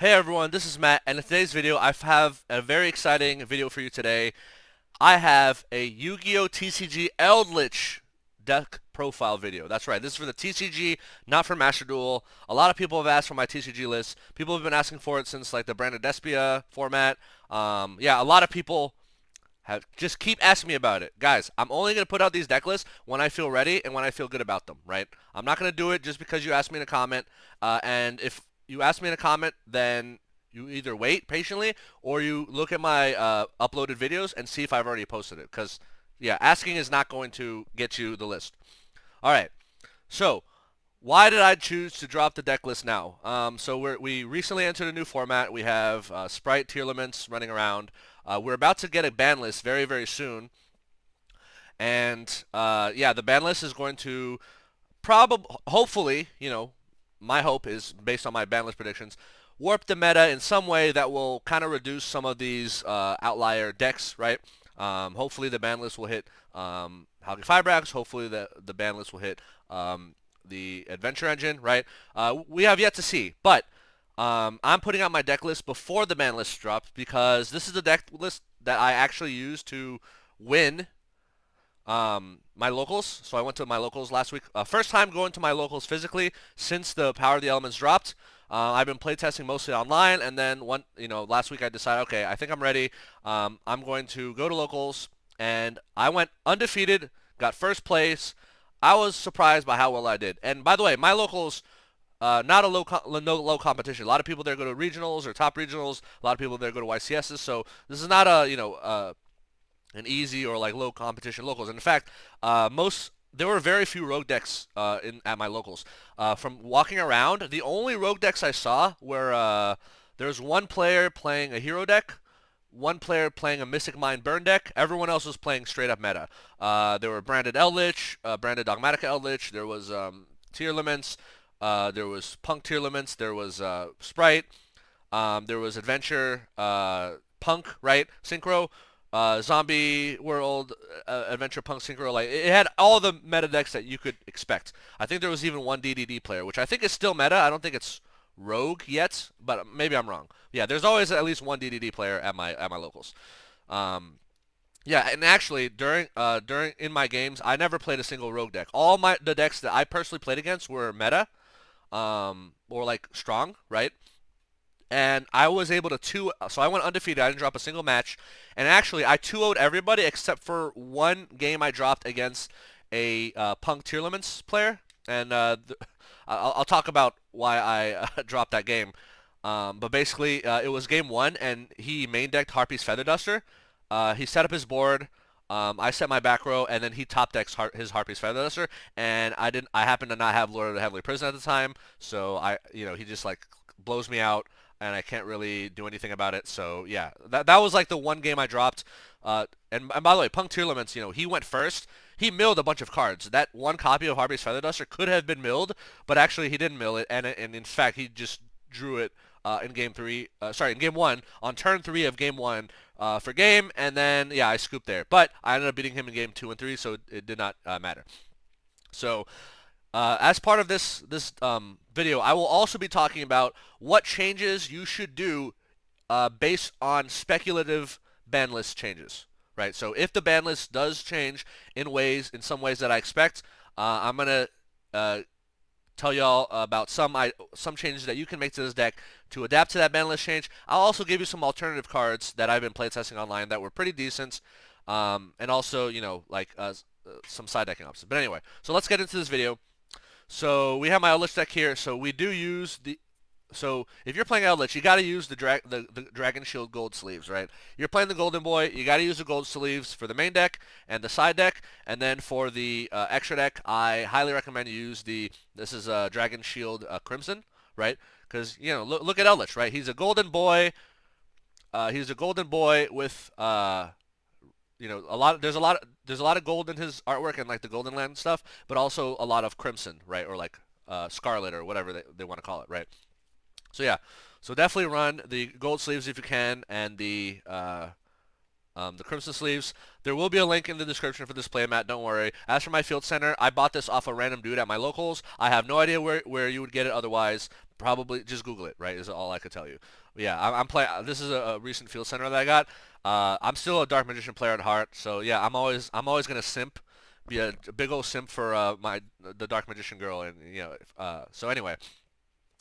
Hey everyone, this is Matt, and in today's video I have a very exciting video for you today. I have a Yu-Gi-Oh! TCG Eldlich deck profile video. That's right, this is for the TCG, not for Master Duel. A lot of people have asked for my TCG list. People have been asking for it since like the Branded Despia format. Yeah, a lot of people have just keep asking me about it. Guys, I'm only going to put out these deck lists when I feel ready and when I feel good about them, right? I'm not going to do it just because you asked me in a comment. And if you ask me in a comment, then you either wait patiently or you look at my uploaded videos and see if I've already posted it. Because, yeah, asking is not going to get you the list. All right. So, why did I choose to drop the deck list now? We recently entered a new format. We have Spright Tearlaments running around. We're about to get a ban list very, very soon. And yeah, the ban list is going to hopefully, my hope is based on my ban list predictions, warp the meta in some way that will kind of reduce some of these outlier decks, right? Hopefully the ban list will hit Haugen Fibrax. Hopefully the ban list will hit the Adventure Engine, right? We have yet to see, but I'm putting out my deck list before the ban list drops because this is the deck list that I actually used to win my locals. So I went to my locals last week. First time going to my locals physically since the Power of the Elements dropped. I've been playtesting mostly online, and then last week I decided, okay, I think I'm ready. I'm going to go to locals, and I went undefeated, got first place. I was surprised by how well I did. And by the way, my locals, not a low competition. A lot of people there go to regionals or top regionals. A lot of people there go to YCSs. So this is not a an easy or like low competition locals. And in fact, there were very few rogue decks at my locals. From walking around, the only rogue decks I saw were there was one player playing a hero deck, one player playing a Mystic Mind burn deck. Everyone else was playing straight up meta. There were branded Eldlich, branded Dogmatika Eldlich. There was Tearlaments. There was Punk Tearlaments. There was Spright. There was Adventure Punk, right? Synchro. Zombie World, Adventure Punk Synchro, like it had all the meta decks that you could expect. I think there was even one DDD player, which I think is still meta. I don't think it's Rogue yet, but maybe I'm wrong. Yeah, there's always at least one DDD player at my locals. Um, yeah, and actually during in my games, I never played a single Rogue deck. All the decks that I personally played against were meta, or like strong, right? And I was able to so I went undefeated. I didn't drop a single match, and actually I 2-0'd everybody except for one game I dropped against a Punk Tearlaments player, and I'll talk about why I dropped that game. But basically, it was game one, and he main decked Harpy's Feather Duster. He set up his board. I set my back row, and then he top decks his Harpy's Feather Duster, and I didn't. I happened to not have Lord of the Heavenly Prison at the time, so he just like blows me out, and I can't really do anything about it. So yeah, that was like the one game I dropped. And by the way, Punk Tearlaments, he went first. He milled a bunch of cards. That one copy of Harvey's Feather Duster could have been milled, but actually he didn't mill it, and in fact he just drew it in game three. Sorry, in game one on turn three of game one for game, and then yeah, I scooped there. But I ended up beating him in game two and three, so it did not matter. So as part of this video, I will also be talking about what changes you should do based on speculative ban list changes. Right. So if the ban list does change in some ways that I expect, I'm gonna tell y'all about some changes that you can make to this deck to adapt to that ban list change. I'll also give you some alternative cards that I've been playtesting online that were pretty decent, and also some side decking options. But anyway, so let's get into this video. So we have my Eldlich deck here. So we do use so if you're playing Eldlich, you got to use the Dragon Shield gold sleeves, right? You're playing the Golden Boy, you got to use the gold sleeves for the main deck and the side deck, and then for the extra deck, I highly recommend you use this is Dragon Shield Crimson, right? Because look at Eldlich, right? He's a Golden Boy. He's a Golden Boy with there's a lot of gold in his artwork and like the Golden Land stuff, but also a lot of crimson, right? Or like scarlet or whatever they want to call it, right? So yeah, so definitely run the gold sleeves if you can, and the crimson sleeves. There will be a link in the description for this playmat, don't worry. As for my field center, I bought this off a random dude at my locals. I have no idea where you would get it otherwise. probably just Google it, right? Is all I could tell you. But yeah, I'm playing. This is a recent Field Center that I got. I'm still a Dark Magician player at heart, so yeah, I'm always gonna simp, be a big old simp for the Dark Magician girl, and so anyway,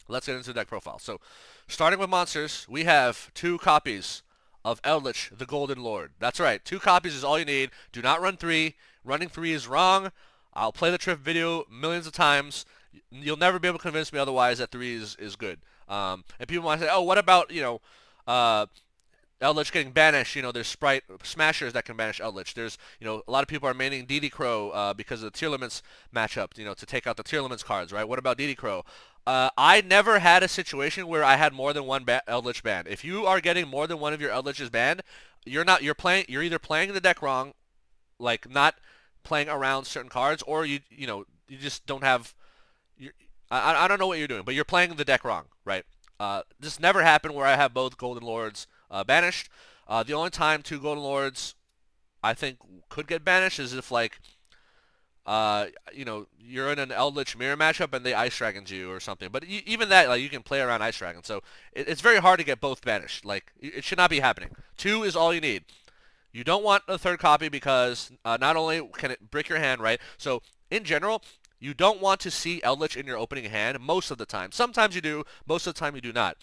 let's get into the deck profile. So, starting with monsters, we have 2 copies of Eldlich, the Golden Lord. That's right, 2 copies is all you need. Do not run 3. Running 3 is wrong. I'll play the trip video millions of times. You'll never be able to convince me otherwise that 3 is good. And people might say, oh, what about, Eldlich getting banished? There's Spright smashers that can banish Eldlich. There's, a lot of people are maining DD Crow because of the Tearlaments matchup, to take out the Tearlaments cards, right? What about DD Crow? I never had a situation where I had more than one Eldlich banned. If you are getting more than one of your Eldliches banned, you're either playing the deck wrong, like not playing around certain cards, or you just don't have. I don't know what you're doing, but you're playing the deck wrong, right? This never happened where I have both Golden Lords banished. The only time 2 Golden Lords I think could get banished is if you're in an Eldlich mirror matchup and they Ice Dragons you or something. But even that, like, you can play around Ice Dragon. So it's very hard to get both banished. Like, it should not be happening. 2 is all you need. You don't want a 3rd copy because not only can it brick your hand, right? So in general, you don't want to see Eldlich in your opening hand most of the time. Sometimes you do, most of the time you do not.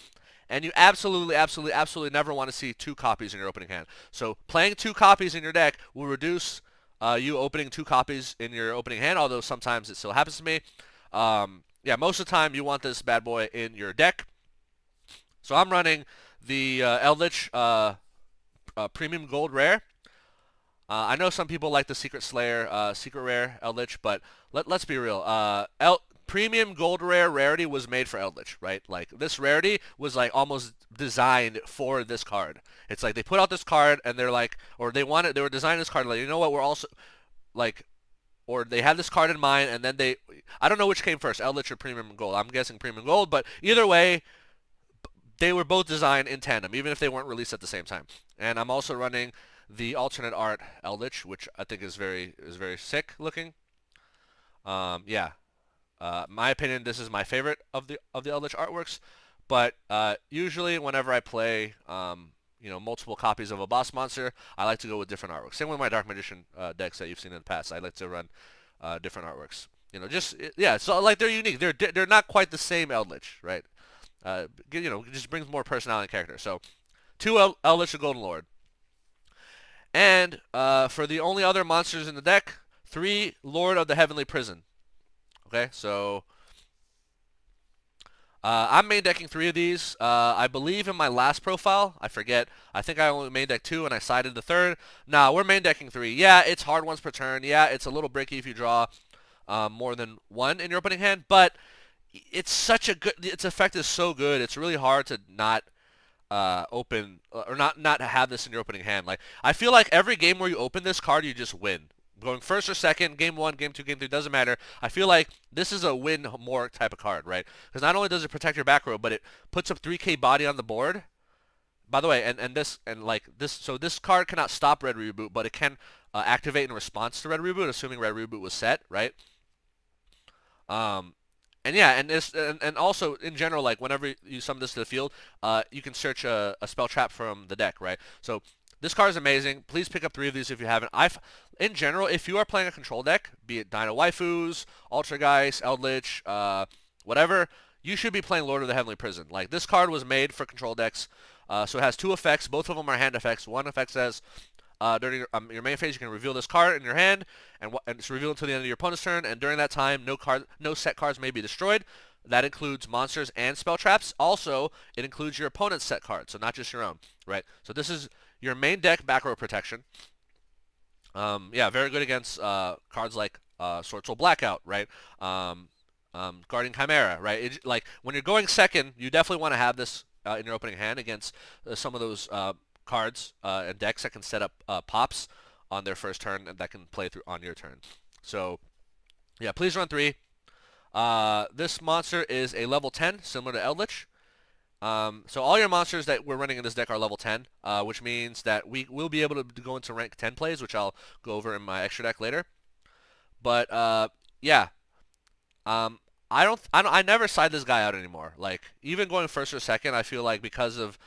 And you absolutely, absolutely, absolutely never want to see 2 copies in your opening hand. So playing 2 copies in your deck will reduce you opening 2 copies in your opening hand, although sometimes it still happens to me. Yeah, most of the time you want this bad boy in your deck. So I'm running the Eldlich Premium Gold Rare. I know some people like the Secret Slayer, Secret Rare Eldlich, but let's be real. Premium Gold Rare rarity was made for Eldlich, right? Like, this rarity was like almost designed for this card. It's like they put out this card and they're like, or they were designing this card like, you know what, we're also like, or they had this card in mind and then I don't know which came first, Eldlich or Premium Gold. I'm guessing Premium Gold, but either way, they were both designed in tandem, even if they weren't released at the same time. And I'm also running the alternate art Eldlich, which I think is very sick looking. Yeah. My opinion, this is my favorite of the Eldlich artworks, but usually whenever I play multiple copies of a boss monster, I like to go with different artworks. Same with my Dark Magician decks that you've seen in the past. I like to run different artworks. So like they're unique. They're not quite the same Eldlich, right? It just brings more personality and character. So 2 Eldlich the Golden Lord. And for the only other monsters in the deck, 3 Lord of the Heavenly Prison. Okay, so I'm main decking 3 of these. I believe in my last profile, I forget. I think I only main deck 2 and I sided the 3rd. Nah, we're main decking 3. Yeah, it's hard once per turn. Yeah, it's a little bricky if you draw more than 1 in your opening hand, but it's such a good. Its effect is so good. It's really hard to not open or not have this in your opening hand. Like, I feel like every game where you open this card, you just win. Going first or second, game 1, game 2, game 3, doesn't matter. I feel like this is a win more type of card, right? Because not only does it protect your back row, but it puts up 3k body on the board. By the way, so this card cannot stop Red Reboot, but it can activate in response to Red Reboot, assuming Red Reboot was set, right? And yeah, and also in general, like whenever you summon this to the field, you can search a spell trap from the deck, right? So this card is amazing. Please pick up 3 of these if you haven't. In general, if you are playing a control deck, be it Dino Waifus, Ultrageist, Eldlich, whatever, you should be playing Lord of the Heavenly Prison. Like, this card was made for control decks, so it has 2 effects. Both of them are hand effects. One effect says, during your main phase, you can reveal this card in your hand, and it's revealed until the end of your opponent's turn, and during that time, no set cards may be destroyed. That includes monsters and spell traps. Also, it includes your opponent's set cards, so not just your own, right? So this is your main deck back row protection. Yeah, very good against cards like Sword Soul Blackout, right? Guardian Chimera, right? Like, when you're going second, you definitely want to have this in your opening hand against some of those cards and decks that can set up pops on their first turn and that can play through on your turn. So, yeah, please run 3. This monster is a level 10, similar to Eldlich. So all your monsters that we're running in this deck are level 10, which means that we will be able to go into rank 10 plays, which I'll go over in my extra deck later. But yeah, I never side this guy out anymore. Like even going first or second, I feel like because of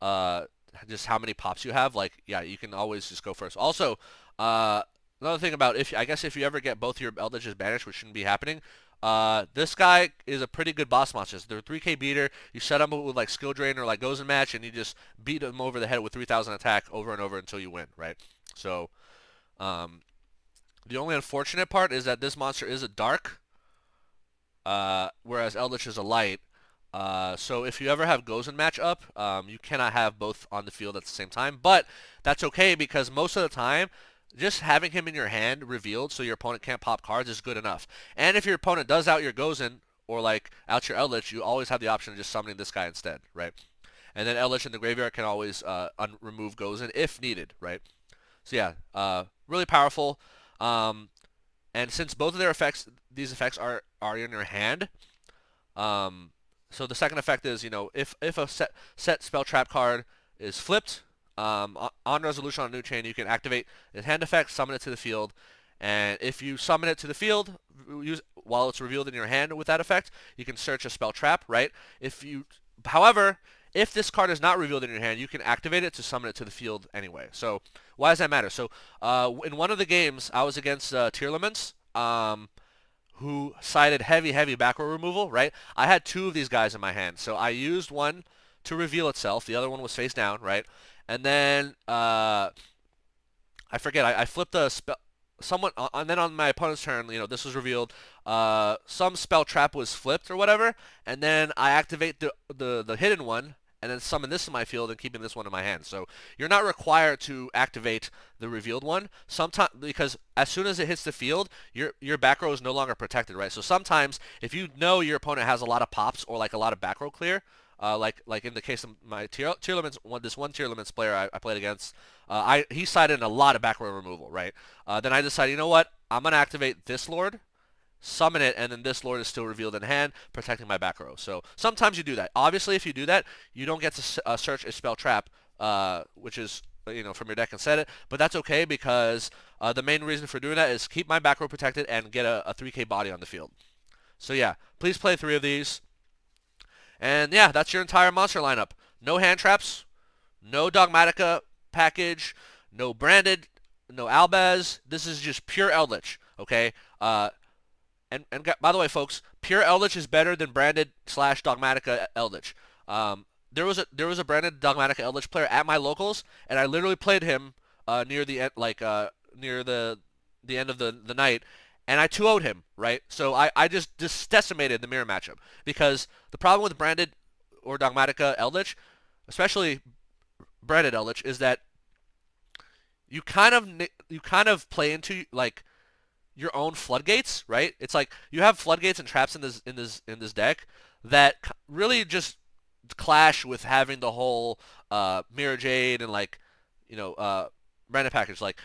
uh just how many pops you have, like yeah, you can always just go first. Also, uh another thing about if I guess if you ever get both your Eldritches banished, which shouldn't be happening, this guy is a pretty good boss monster. They're a 3K beater. You set him with like skill drain or like goes and match, and you just beat him over the head with 3,000 attack over and over until you win, right? So, um, the only unfortunate part is that this monster is a dark, whereas Eldritch is a light. So if you ever have Gozen match up, you cannot have both on the field at the same time. But that's okay because most of the time, just having him in your hand revealed so your opponent can't pop cards is good enough. And if your opponent does out your Gozen or like out your Eldritch, you always have the option of just summoning this guy instead, right? And then Eldritch in the graveyard can always remove Gozen if needed, right? So yeah, really powerful. Um, and since both of their effects, these effects are in your hand, um, so the second effect is, you know, if a set spell trap card is flipped, on resolution on a new chain, you can activate the hand effect, summon it to the field, and if you summon it to the field, while it's revealed in your hand with that effect, you can search a spell trap, right? However, if this card is not revealed in your hand, you can activate it to summon it to the field anyway. So why does that matter? So in one of the games, I was against Tearlaments, who cited heavy Backrow removal, right? I had two of these guys in my hand. So I used one to reveal itself. The other one was face down, right? And then I forget. I flipped a spell. And then on my opponent's turn, you know, this was revealed. Some spell trap was flipped or whatever, and then I activate the hidden one, and then summon this in my field and keeping this one in my hand. So you're not required to activate the revealed one. Sometimes because as soon as it hits the field, your back row is no longer protected, right? So sometimes if you know your opponent has a lot of pops or like a lot of back row clear, like in the case of my Tearlaments, this one Tearlaments player I played against, he sided in a lot of back row removal, right? Then I decided, you know what? I'm gonna activate this Lord, summon it, and then this Lord is still revealed in hand, protecting my back row. So sometimes you do that. Obviously, if you do that, you don't get to search a spell trap, which is, you know, from your deck and set it. But that's okay because the main reason for doing that is keep my back row protected and get a 3K body on the field. So yeah, please play 3 of these. And yeah, that's your entire monster lineup. No hand traps, no Dogmatika package, no branded, no Albaz. This is just pure Eldritch, okay? And by the way, folks, pure Eldritch is better than branded / Dogmatika Eldlich. There was a branded Dogmatika Eldlich player at my locals, and I literally played him near the end, near the end of the night, and I 2-0'd him, right? So I just decimated the mirror matchup because the problem with branded or Dogmatika Eldlich, especially branded Eldlich, is that you kind of play into like your own floodgates, right? It's like you have floodgates and traps in this deck that really just clash with having the whole Mirror Jade and like, you know, branded package, like,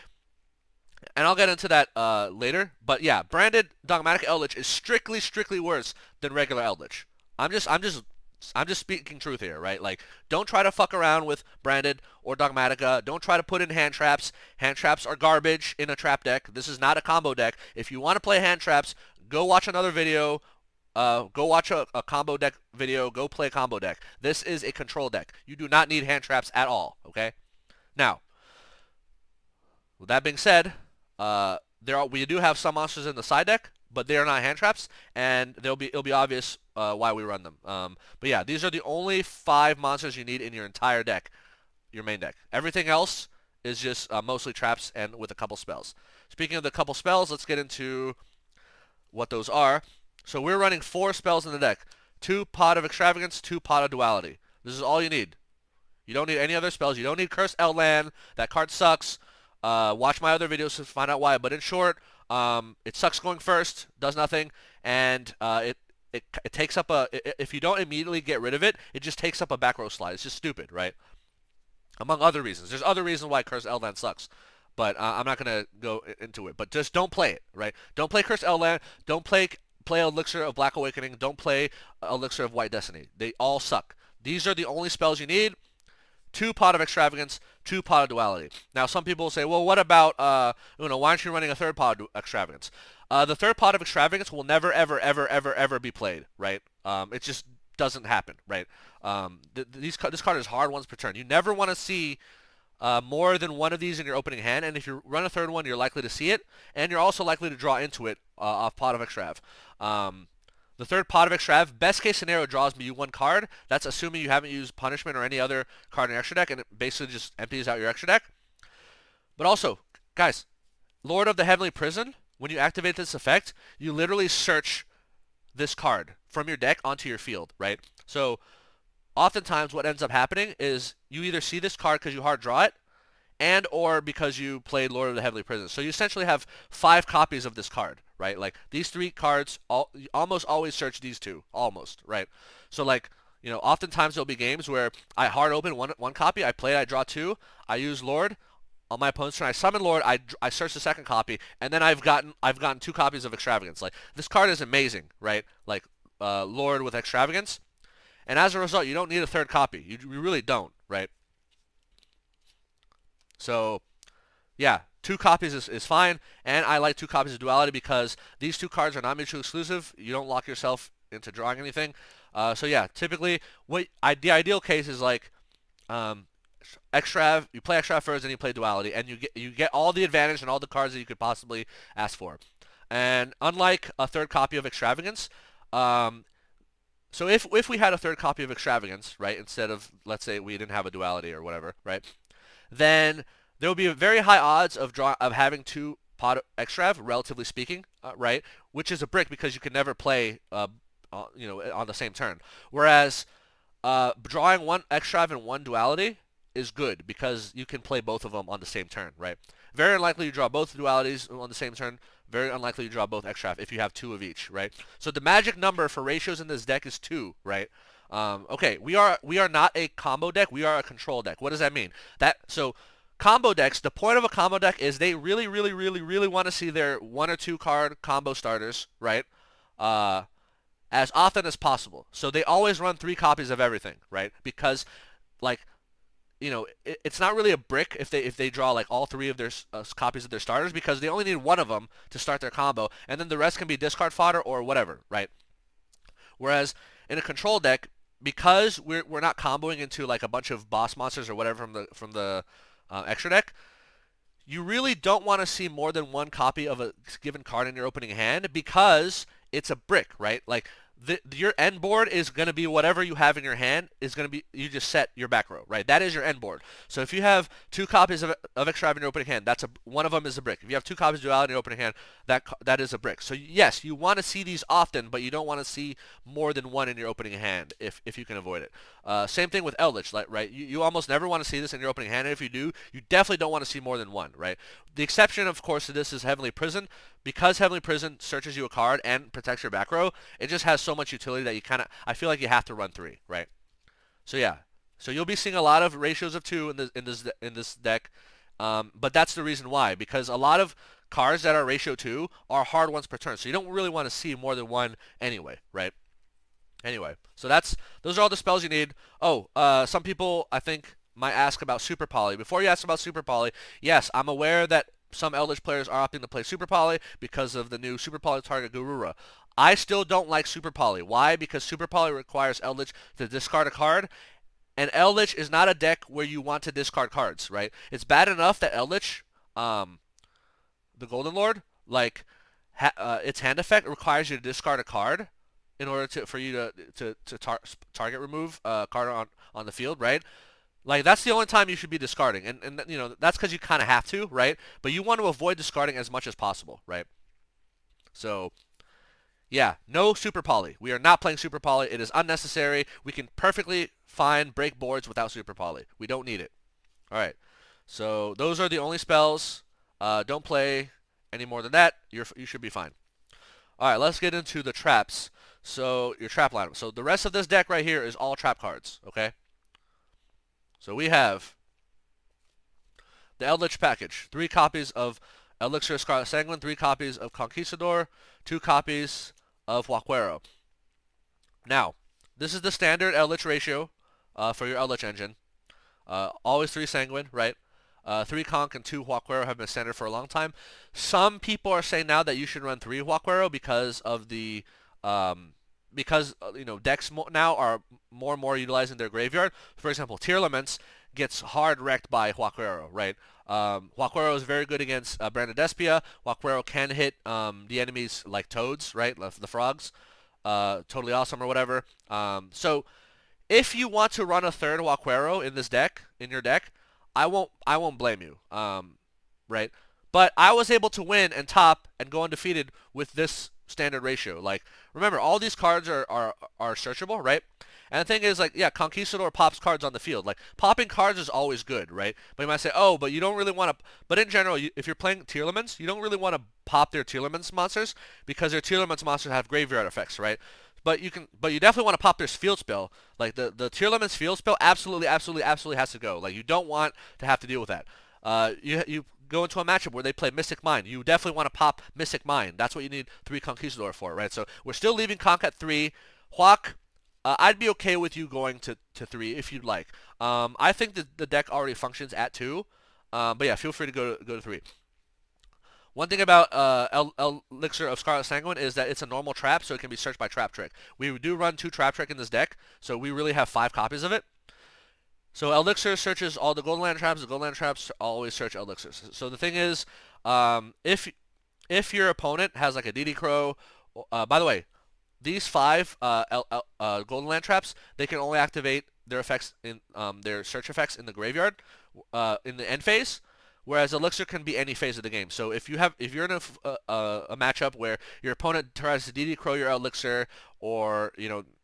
and I'll get into that later. But yeah, branded Dogmatika Eldlich is strictly worse than regular Eldlich. I'm just speaking truth here, right? Like, don't try to fuck around with branded or Dogmatika. Don't try to put in hand traps. Hand traps are garbage in a trap deck. This is not a combo deck. If you want to play hand traps, go watch another video. Go watch a combo deck video. Go play a combo deck. This is a control deck. You do not need hand traps at all, okay? Now, with that being said, we do have some monsters in the side deck, but they are not hand traps, and it'll be obvious why we run them. But yeah, these are the only 5 monsters you need in your entire deck, your main deck. Everything else is just mostly traps and with a couple spells. Speaking of the couple spells, let's get into what those are. So we're running 4 spells in the deck. 2 Pot of Extravagance, 2 Pot of Duality. This is all you need. You don't need any other spells. You don't need Curse Outland. That card sucks. Watch my other videos to find out why. But in short, it sucks going first, does nothing, and it takes up if you don't immediately get rid of it, it just takes up a back row slide. It's just stupid, right? Among other reasons. There's other reasons why Curse Outland sucks, but I'm not going to go into it. But just don't play it, right? Don't play Curse Outland. Don't play Elixir of Black Awakening. Don't play Elixir of White Destiny. They all suck. These are the only spells you need. 2 Pot of Extravagance, 2 Pot of Duality. Now, some people will say, well, what about, why aren't you running a 3rd Pot of Extravagance? The third pot of Extravagance will never, ever, ever, ever, ever be played, right? It just doesn't happen, right? This card is hard once per turn. You never want to see more than one of these in your opening hand, and if you run a third one, you're likely to see it, and you're also likely to draw into it off pot of Extrav. The third pot of Extrav, best case scenario, draws you one card. That's assuming you haven't used Punishment or any other card in your extra deck, and it basically just empties out your extra deck. But also, guys, Lord of the Heavenly Prison, when you activate this effect, you literally search this card from your deck onto your field, right? So oftentimes what ends up happening is you either see this card because you hard draw it, and or because you played Lord of the Heavenly Prison. So you essentially have 5 copies of this card, right? Like these 3 cards, you almost always search these 2, almost, right? So like, you know, oftentimes there'll be games where I hard open one copy, I play it, I draw 2, I use Lord. On my opponent's turn, I summon Lord, I search the second copy, and then I've gotten 2 copies of Extravagance. Like, this card is amazing, right? Like, Lord with Extravagance. And as a result, you don't need a third copy. You really don't, right? So, yeah, 2 copies is fine, and I like 2 copies of Duality because these 2 cards are not mutually exclusive. You don't lock yourself into drawing anything. So yeah, typically, the ideal case is like, Extrav, you play Extrav first, and you play Duality, and you get all the advantage and all the cards that you could possibly ask for. And unlike a third copy of Extravagance, so if we had a third copy of Extravagance, right, instead of, let's say we didn't have a Duality or whatever, right, then there would be a very high odds of having 2 pot Extrav, relatively speaking, right, which is a brick because you can never play, you know, on the same turn. Whereas drawing 1 Extrav and 1 Duality is good because you can play both of them on the same turn, right? Very unlikely you draw both Dualities on the same turn. Very unlikely you draw both Extrav if you have 2 of each, right? So the magic number for ratios in this deck is 2, right? Okay, we are not a combo deck. We are a control deck. What does that mean? So combo decks, the point of a combo deck is they really, really, really, really want to see their 1 or 2 card combo starters, right? As often as possible. So they always run 3 copies of everything, right? Because, like, you know, it's not really a brick if they draw like all 3 of their copies of their starters because they only need 1 of them to start their combo, and then the rest can be discard fodder or whatever, right? Whereas in a control deck, because we're not comboing into like a bunch of boss monsters or whatever from the extra deck, you really don't want to see more than 1 copy of a given card in your opening hand because it's a brick, right? Like your end board is going to be whatever you have in your hand is going to be, you just set your back row, right? That is your end board. So if you have 2 copies of Extrav in your opening hand, one of them is a brick. If you have 2 copies of Duality in your opening hand, that is a brick. So yes, you want to see these often, but you don't want to see more than 1 in your opening hand if you can avoid it. Same thing with Eldlich, right? You almost never want to see this in your opening hand, and if you do, you definitely don't want to see more than 1, right? The exception, of course, to this is Heavenly Prison. Because Heavenly Prison searches you a card and protects your back row, it just has so much utility that I feel like you have to run 3, right? So yeah, so you'll be seeing a lot of ratios of 2 in this deck, but that's the reason why, because a lot of cards that are ratio 2 are hard ones per turn, so you don't really want to see more than 1 anyway, right? Anyway, so those are all the spells you need. Oh, some people I think might ask about Super Poly. Before you ask about Super Poly, yes, I'm aware that some Eldritch players are opting to play Super Poly because of the new Super Poly target Garura. I still don't like Super Poly. Why? Because Super Poly requires Eldritch to discard a card, and Eldritch is not a deck where you want to discard cards, right? It's bad enough that Eldritch, the Golden Lord, like its hand effect requires you to discard a card in order for you to target remove a card on the field, right? Like, that's the only time you should be discarding. And you know, that's because you kind of have to, right? But you want to avoid discarding as much as possible, right? So, yeah, no Super Poly. We are not playing Super Poly. It is unnecessary. We can perfectly fine break boards without Super Poly. We don't need it. All right. So, those are the only spells. Don't play any more than that. You should be fine. All right, let's get into the traps. So, your trap lineup. So, the rest of this deck right here is all trap cards, okay? So we have the Eldlich package. 3 copies of Elixir Scarlet Sanguine, 3 copies of Conquistador, 2 copies of Huaquero. Now, this is the standard Eldlich ratio for your Eldlich engine. Always 3 Sanguine, right? 3 Conch and 2 Huaquero have been standard for a long time. Some people are saying now that you should run 3 Huaquero because of the decks now are more and more utilizing their graveyard. For example, Tearlaments gets hard wrecked by Huaquero, right? Huaquero is very good against Branded Despia. Huaquero can hit the enemies like toads, right? The frogs. Totally awesome or whatever. So if you want to run a third Huaquero in your deck, I won't blame you. Right? But I was able to win and top and go undefeated with this standard ratio. Like, remember, all these cards are searchable, right? And the thing is, like, yeah, Conquistador pops cards on the field. Like, popping cards is always good, right? But you might say, oh, but you don't really want to... But in general, if you're playing Tearlaments, you don't really want to pop their Tearlaments monsters because their Tearlaments monsters have graveyard effects, right? But you definitely want to pop their field spell. Like, the Tearlaments field spell absolutely has to go. Like, you don't want to have to deal with that. You go into a matchup where they play Mystic Mine. You definitely want to pop Mystic Mine. That's what you need 3 Conquistador for, right? So we're still leaving Conch at 3. Huac, I'd be okay with you going to 3 if you'd like. I think that the deck already functions at 2. But yeah, feel free to go to 3. One thing about Elixir of Scarlet Sanguine is that it's a normal trap, so it can be searched by Trap Trick. We do run 2 Trap Trick in this deck, so we really have 5 copies of it. So Elixir searches all the Golden Land traps. The Golden Land traps always search Elixirs. So the thing is, if your opponent has like a DD Crow, by the way, these 5 Golden Land traps, they can only activate their effects in their search effects in the graveyard in the end phase. Whereas Elixir can be any phase of the game. So if you're in a matchup where your opponent tries to DD Crow your Elixir, or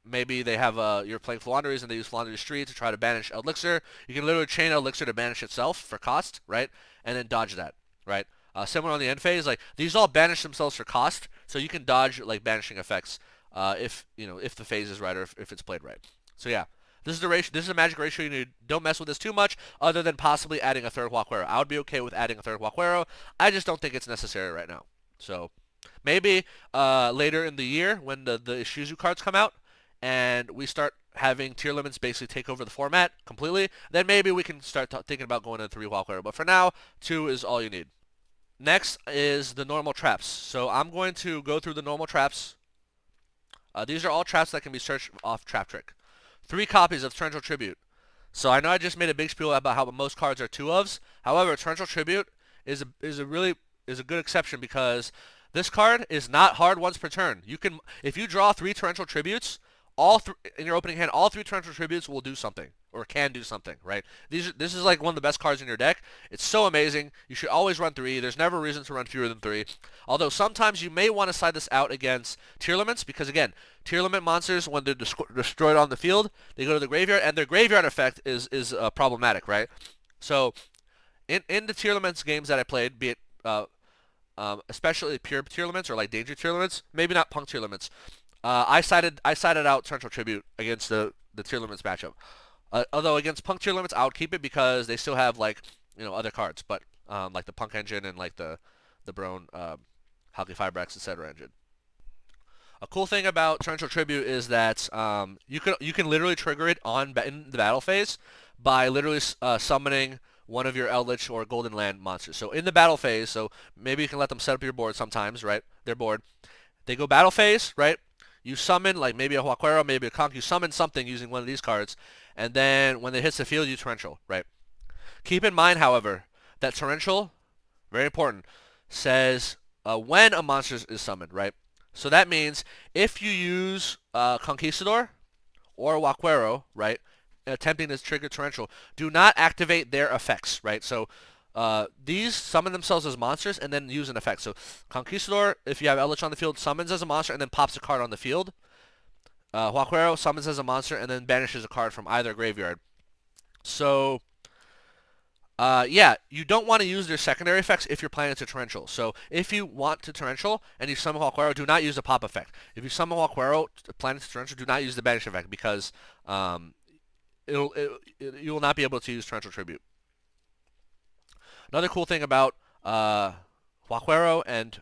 maybe they have you're playing Philanderies and they use Philandery Street to try to banish Elixir, you can literally chain Elixir to banish itself for cost, right? And then dodge that, right? Similar on the end phase, like these all banish themselves for cost, so you can dodge like banishing effects if the phase is right or if it's played right. So yeah. This is the ratio. This is a magic ratio you need. Don't mess with this too much, other than possibly adding a third Huaquero. I would be okay with adding a third Huaquero. I just don't think it's necessary right now. So maybe later in the year when the Xyz cards come out and we start having Tearlaments basically take over the format completely, then maybe we can start thinking about going to 3 Huaquero. But for now, 2 is all you need. Next is the normal traps. So I'm going to go through the normal traps. These are all traps that can be searched off Trap Trick. 3 copies of Torrential Tribute. So I know I just made a big spiel about how most cards are 2-ofs. However, Torrential Tribute is a good exception because this card is not hard once per turn. You can, if you draw 3 Torrential Tributes, in your opening hand, all 3 Torrential Tributes will do something or can do something, right? This is like one of the best cards in your deck. It's so amazing. You should always run 3. There's never a reason to run fewer than 3. Although sometimes you may want to side this out against Tearlaments because again, Tearlament monsters when they're destroyed on the field, they go to the graveyard and their graveyard effect is problematic, right? So in the Tearlaments games that I played, be it especially pure Tearlaments or like Danger Tearlaments, maybe not Punk Tearlaments, I sided out Torrential Tribute against the Tearlaments matchup. Although against Punk Tearlaments, I would keep it because they still have like other cards, but like the Punk engine and like the Brone, Halki Fibrax, etc. engine. A cool thing about Torrential Tribute is that you can literally trigger it in the battle phase by literally summoning one of your Eldlich or Golden Land monsters. So in the battle phase, so maybe you can let them set up your board sometimes, right? Their board. They go battle phase, right? You summon like maybe a Huaquero, maybe a Conch. You summon something using one of these cards, and then when it hits the field, you Torrential, right? Keep in mind, however, that Torrential, very important, says when a monster is summoned, right? So that means if you use Conquistador or Huaquero, right, attempting to trigger Torrential, do not activate their effects, right? So these summon themselves as monsters and then use an effect. So Conquistador, if you have Eldlich on the field, summons as a monster and then pops a card on the field. Huaquero summons as a monster and then banishes a card from either graveyard. So yeah, you don't want to use their secondary effects if you're planning to Torrential. So if you want to Torrential and you summon Huaquero, do not use the pop effect. If you summon Huaquero planning to Torrential, do not use the banish effect because you will not be able to use Torrential Tribute. Another cool thing about Huaquero and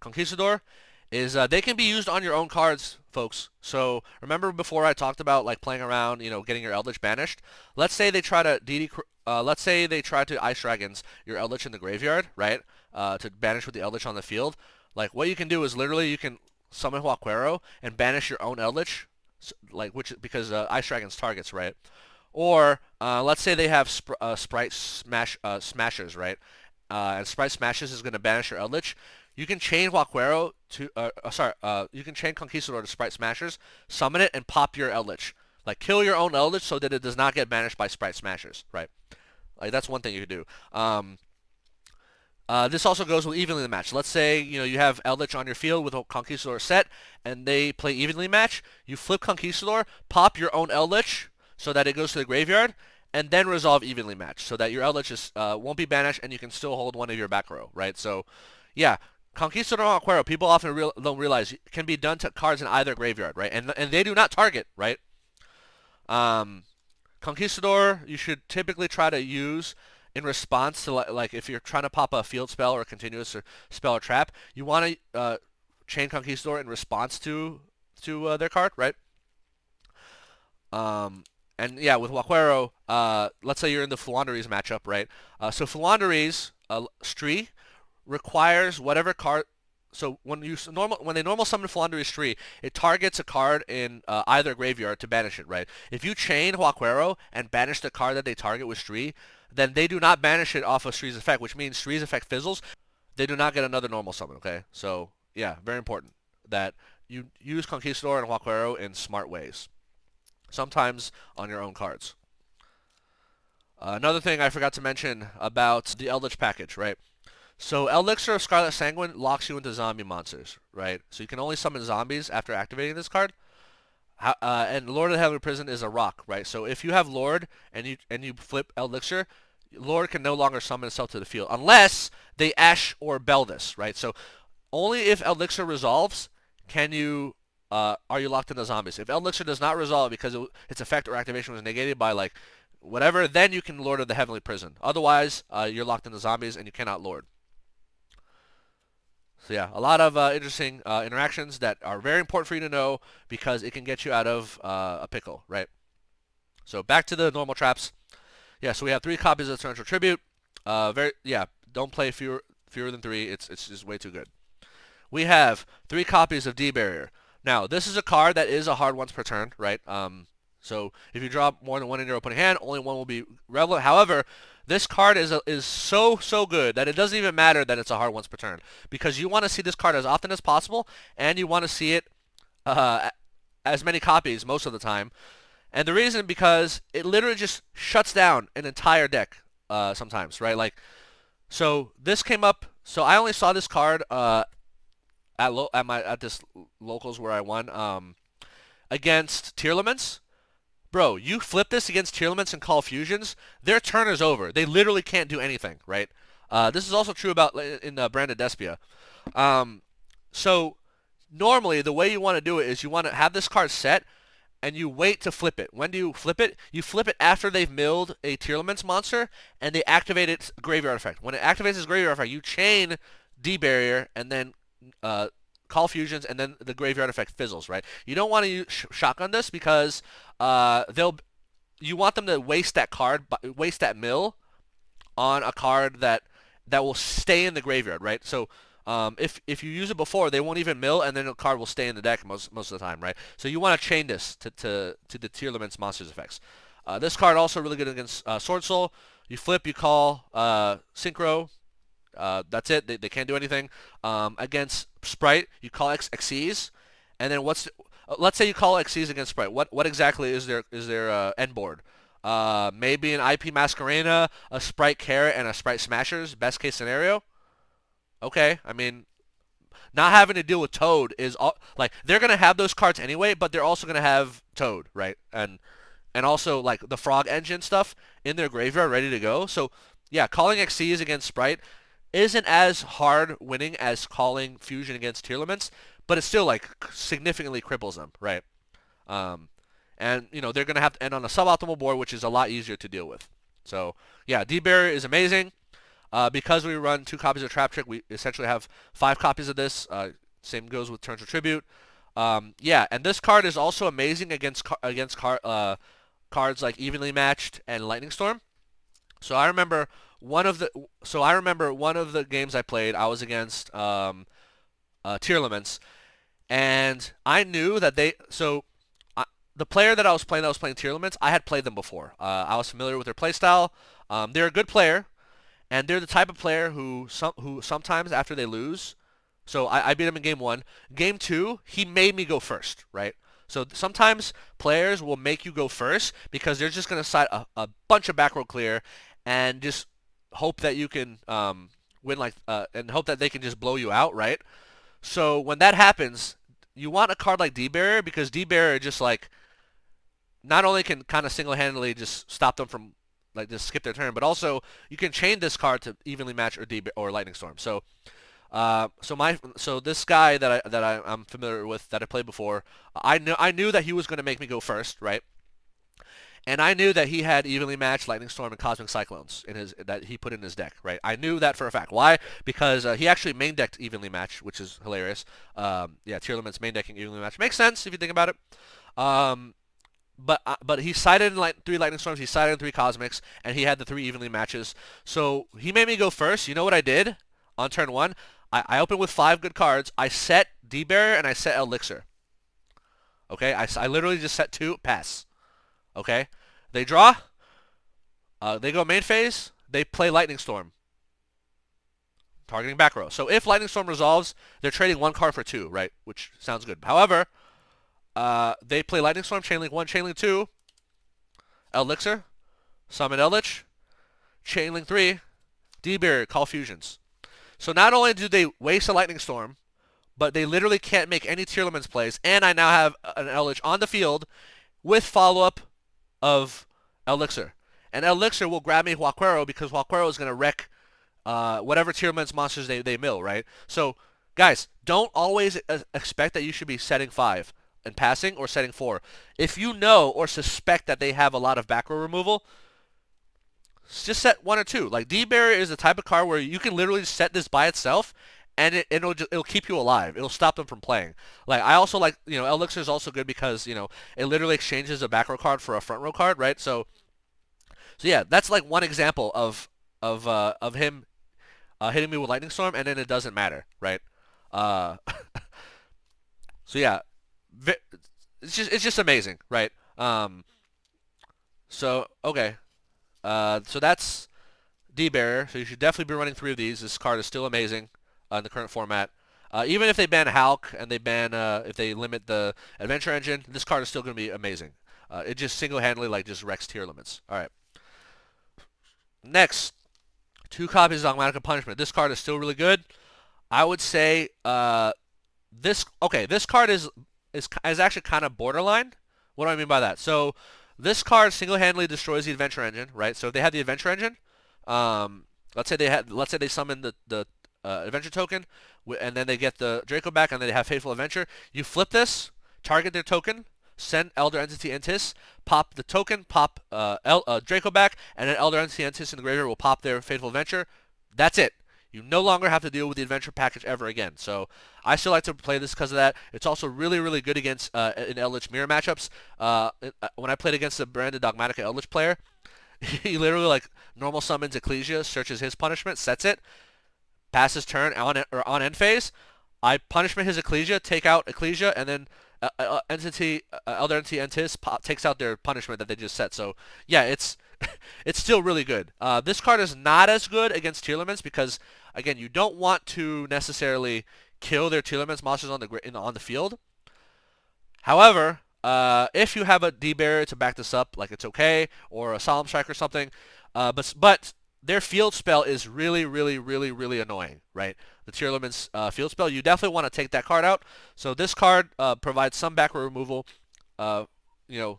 Conquistador is they can be used on your own cards, folks. So remember before I talked about like playing around, getting your Eldlich banished? Let's say they try to let's say they try to Ice Dragons your Eldlich in the graveyard, right? To banish with the Eldlich on the field. Like what you can do is literally you can summon Huaquero and banish your own Eldlich, like because Ice Dragons targets, right? Or let's say they have Spright Smashers, right? And Spright Smashes is going to banish your Eldlich. You can chain Huaquero to, you can chain Conquistador to Spright Smashers, summon it, and pop your Eldlich. Like kill your own Eldlich so that it does not get banished by Spright Smashers, right? Like that's one thing you could do. This also goes with evenly match. Let's say you have Eldlich on your field with a Conquistador set, and they play evenly match. You flip Conquistador, pop your own Eldlich so that it goes to the graveyard, and then resolve evenly match so that your Eldlich won't be banished and you can still hold one of your back row, right? So, yeah, Conquistador and Aquero, people often don't realize can be done to cards in either graveyard, right? And they do not target, right? Conquistador, you should typically try to use in response to like if you're trying to pop a field spell or a continuous or spell or trap, you want to chain Conquistador in response to their card, right? And yeah, with Huaquero, let's say you're in the Fluanderies matchup, right? So Fluanderies, Stree, requires whatever card. So when they normal summon Fluanderies Stree, it targets a card in either graveyard to banish it, right? If you chain Huaquero and banish the card that they target with Stree, then they do not banish it off of Stree's effect, which means Stree's effect fizzles. They do not get another normal summon, okay? So yeah, very important that you use Conquistador and Huaquero in smart ways. Sometimes on your own cards. Another thing I forgot to mention about the Eldlich package, right? So Elixir of Scarlet Sanguine locks you into zombie monsters, right? So you can only summon zombies after activating this card. And Lord of the Heavenly Prison is a rock, right? So if you have Lord and you flip Elixir, Lord can no longer summon itself to the field unless they Ash or Bell this, right? So only if Elixir resolves can you are you locked into zombies. If Elixir does not resolve because its effect or activation was negated by like whatever, then you can Lord of the Heavenly Prison. Otherwise, you're locked into zombies and you cannot Lord. So yeah, a lot of interesting interactions that are very important for you to know because it can get you out of a pickle, right? So back to the normal traps. Yeah, so we have 3 copies of Torrential Tribute. Don't play fewer than 3. It's just way too good. We have 3 copies of D-Barrier. Now, this is a card that is a hard once per turn, right? So if you draw more than 1 in your opening hand, only 1 will be relevant. However, this card is so good that it doesn't even matter that it's a hard once per turn because you want to see this card as often as possible, and you want to see it as many copies most of the time. And the reason because it literally just shuts down an entire deck sometimes, right? Like, so this came up. So I only saw this card at this locals where I won against Tearlaments. Bro, you flip this against Tearlaments and Call Fusions, their turn is over. They literally can't do anything, right? This is also true about in Branded Despia. So normally the way you want to do it is you want to have this card set and you wait to flip it. When do you flip it? You flip it after they've milled a Tearlaments monster and they activate its graveyard effect. When it activates its graveyard effect, you chain D-Barrier and then Call Fusions, and then the graveyard effect fizzles, right? You don't want to use shotgun this because you want them to waste that card, waste that mill on a card that will stay in the graveyard, right? So if you use it before, they won't even mill, and then the card will stay in the deck most of the time, right? So you want to chain this to the Tearlaments monsters effects. This card also really good against Sword Soul. You flip, you call Synchro. That's it. They can't do anything. Against Spright, you call Xyz, and then let's say you call Xyz against Spright. What exactly is their end board? Maybe an IP Masquerena, a Spright Carrot, and a Spright Smashers. Best case scenario. Okay, I mean, not having to deal with Toad is like they're gonna have those cards anyway, but they're also gonna have Toad, right? And also like the Frog Engine stuff in their graveyard ready to go. So yeah, calling Xyz against Spright isn't as hard winning as calling Fusion against Tearlaments, but it still like significantly cripples them, right? And they're gonna have to end on a suboptimal board, which is a lot easier to deal with. So yeah, D-Barrier is amazing. Because we run 2 copies of Trap Trick, we essentially have 5 copies of this. Same goes with Torrential Tribute. Yeah, and this card is also amazing against cards like Evenly Matched and Lightning Storm. So I remember one of the games I played. I was against Tearlaments, and I knew that the player that was playing Tearlaments, I had played them before. I was familiar with their playstyle. They're a good player, and they're the type of player who sometimes after they lose. So I beat him in game one. Game two, he made me go first, right? So sometimes players will make you go first because they're just going to side a bunch of back row clear and just hope that you can win and hope that they can just blow you out, right? So when that happens, you want a card like D-Barrier because D-Barrier just like not only can kind of single-handedly just stop them from like just skip their turn, but also you can chain this card to evenly match or Lightning Storm. So this guy I'm familiar with that I played before, I knew that he was going to make me go first, right? And I knew that he had evenly matched Lightning Storm and Cosmic Cyclones that he put in his deck, right? I knew that for a fact. Why? Because he actually main decked evenly matched, which is hilarious. Yeah, Tearlaments main decking evenly matched makes sense if you think about it. But he sided in 3 Lightning Storms, he sided in 3 Cosmics, and he had the 3 evenly matches. So he made me go first. You know what I did on turn 1? I opened with 5 good cards. I set D-Barrier and I set Elixir. Okay, I literally just set 2, pass. Okay, they draw. They go main phase. They play Lightning Storm, targeting back row. So if Lightning Storm resolves, they're trading 1 card for 2, right? Which sounds good. However, they play Lightning Storm, Chainlink 1, Chainlink 2, Elixir, Summon Eldlich, Chainlink 3, D-Barrier, Call Fusions. So not only do they waste a Lightning Storm, but they literally can't make any Tearlaments plays, and I now have an Eldlich on the field with follow-up of Elixir. And Elixir will grab me Huaquero because Huaquero is going to wreck whatever Tearlaments monsters they mill, right? So, guys, don't always expect that you should be setting 5 and passing or setting 4. If you know or suspect that they have a lot of back row removal, just set 1 or 2. Like, D-Barrier is the type of card where you can literally set this by itself and it'll keep you alive. It'll stop them from playing. Like I also like Elixir is also good because it literally exchanges a back row card for a front row card, right? So yeah, that's like one example of him hitting me with Lightning Storm, and then it doesn't matter, right? Uh, so yeah, it's just amazing, right? So okay, so that's D-Barrier. So you should definitely be running 3 of these. This card is still amazing in the current format. Even if they ban Hulk and if they limit the Adventure Engine, this card is still going to be amazing. It just single-handedly just wrecks Tearlaments. All right. Next, 2 copies of Dogmatika Punishment. This card is still really good. I would say this card is actually kind of borderline. What do I mean by that? So this card single-handedly destroys the Adventure Engine, right? So if they had the Adventure Engine, let's say they summon the Adventure token, and then they get the Draco back, and then they have Fateful Adventure. You flip this, target their token, send Elder Entity Entis, pop the token, pop Draco back, and then Elder Entity Entis in the graveyard will pop their Fateful Adventure. That's it. You no longer have to deal with the Adventure package ever again. So I still like to play this because of that. It's also really, really good against in Eldlich mirror matchups. When I played against the branded Dogmatika Eldlich player, he literally normal summons Ecclesia, searches his punishment, sets it, passes turn on end phase. I punishment his Ecclesia, take out Ecclesia, and then Elder Entity Entis takes out their punishment that they just set. So yeah, it's still really good. This card is not as good against Tearlaments because again, you don't want to necessarily kill their Tearlaments monsters on the field. However, if you have a D-Barrier to back this up, like it's okay, or a Solemn Strike or something, but their field spell is really, really, really, really annoying, right? The Tearlaments field spell, you definitely want to take that card out. So this card provides some back row removal. So you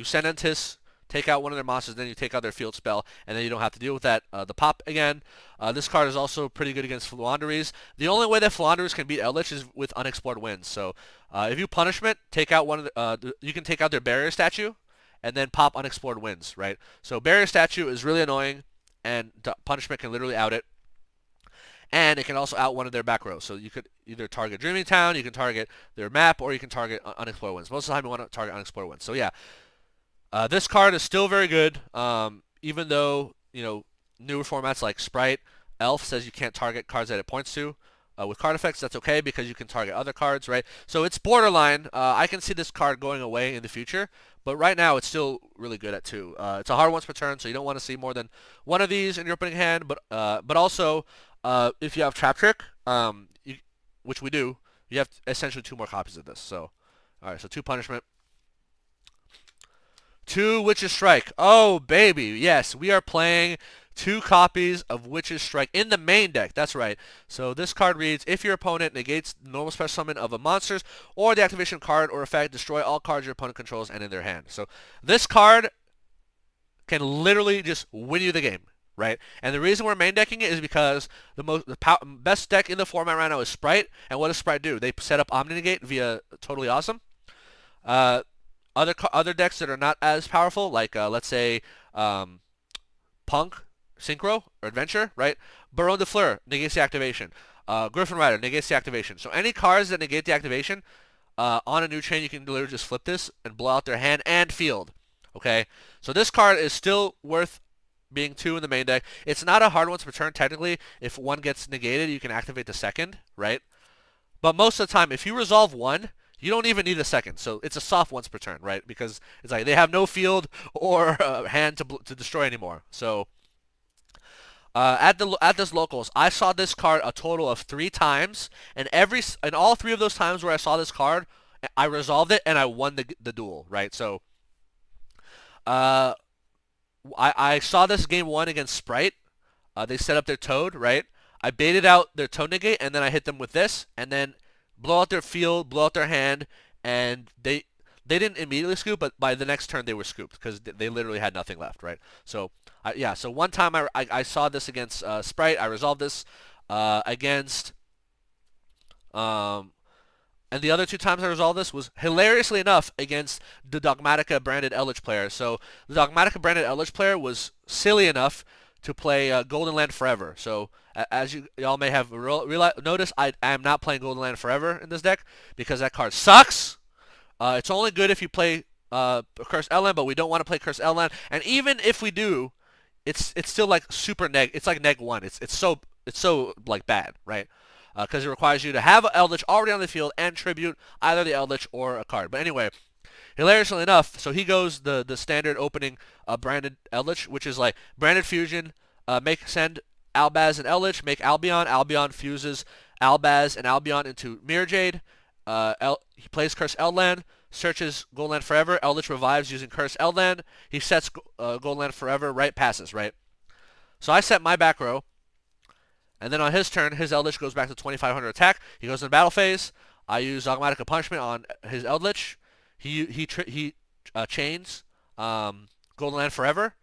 send Entis, take out one of their monsters, then you take out their field spell, and then you don't have to deal with that. The pop again. This card is also pretty good against Flouanderies. The only way that Flouanderies can beat Eldlich is with Unexplored Winds. So if you punishment, take out one of you can take out their Barrier statue, and then pop Unexplored Winds, right? So Barrier statue is really annoying, and punishment can literally out it. And it can also out one of their back rows. So you could either target Dreaming Town, you can target their map, or you can target Unexplored Winds. Most of the time you want to target Unexplored Winds. So yeah, this card is still very good. even though, newer formats like Spright, Elf says you can't target cards that it points to. With card effects, that's okay because you can target other cards, right? So it's borderline. I can see this card going away in the future, but right now it's still really good at 2. It's a hard once per turn, so you don't want to see more than one of these in your opening hand. But also, if you have Trap Trick, which we do, you have essentially 2 more copies of this. So, all right, so 2 punishment. 2 Witch's Strike. Oh, baby. Yes, we are playing 2 copies of Witch's Strike in the main deck. That's right. So this card reads, if your opponent negates the normal special summon of a monster's or the activation card or effect, destroy all cards your opponent controls and in their hand. So this card can literally just win you the game, right? And the reason we're main decking it is because the best deck in the format right now is Spright. And what does Spright do? They set up Omni Negate via Totally Awesome. Other decks that are not as powerful, like let's say Punk, Synchro, or Adventure, right? Baron de Fleur negates the activation. Griffin Rider negates the activation. So any cards that negate the activation on a new chain, you can literally just flip this and blow out their hand and field. Okay? So this card is still worth being 2 in the main deck. It's not a hard once per turn, technically. If one gets negated, you can activate the second, right? But most of the time, if you resolve one, you don't even need a second, so it's a soft once per turn, right? Because it's like they have no field or hand to destroy anymore. So at this locals, I saw this card a total of 3 times, and all 3 of those times where I saw this card, I resolved it and I won the duel, right? So I saw this game 1 against Spright. They set up their Toad, right? I baited out their Toad negate, and then I hit them with this, and then blow out their field, blow out their hand, and they didn't immediately scoop, but by the next turn they were scooped because they literally had nothing left, right? So yeah, so one time I saw this against Spright. I resolved this against, and the other 2 times I resolved this was hilariously enough against the Dogmatika branded Eldlich player. So the Dogmatika branded Eldlich player was silly enough to play Golden Land Forever. So as y'all may have noticed, I am not playing Golden Land Forever in this deck because that card sucks. It's only good if you play Cursed Eldland, but we don't want to play Cursed Eldland. And even if we do, it's still like super neg. It's like neg 1. It's so like bad, right? Because it requires you to have an Eldlich already on the field and tribute either the Eldlich or a card. But anyway, hilariously enough, so he goes the standard opening branded Eldlich, which is like branded fusion, send Albaz and Eldlich, make Albion. Albion fuses Albaz and Albion into Mirror Jade. He plays Cursed Eldland, searches Golden Land Forever. Eldlich revives using Cursed Eldland. He sets Golden Land Forever, right? Passes, right? So I set my back row, and then on his turn, his Eldlich goes back to 2500 attack. He goes in battle phase. I use Dogmatika Punishment on his Eldlich. He chains Golden Land Forever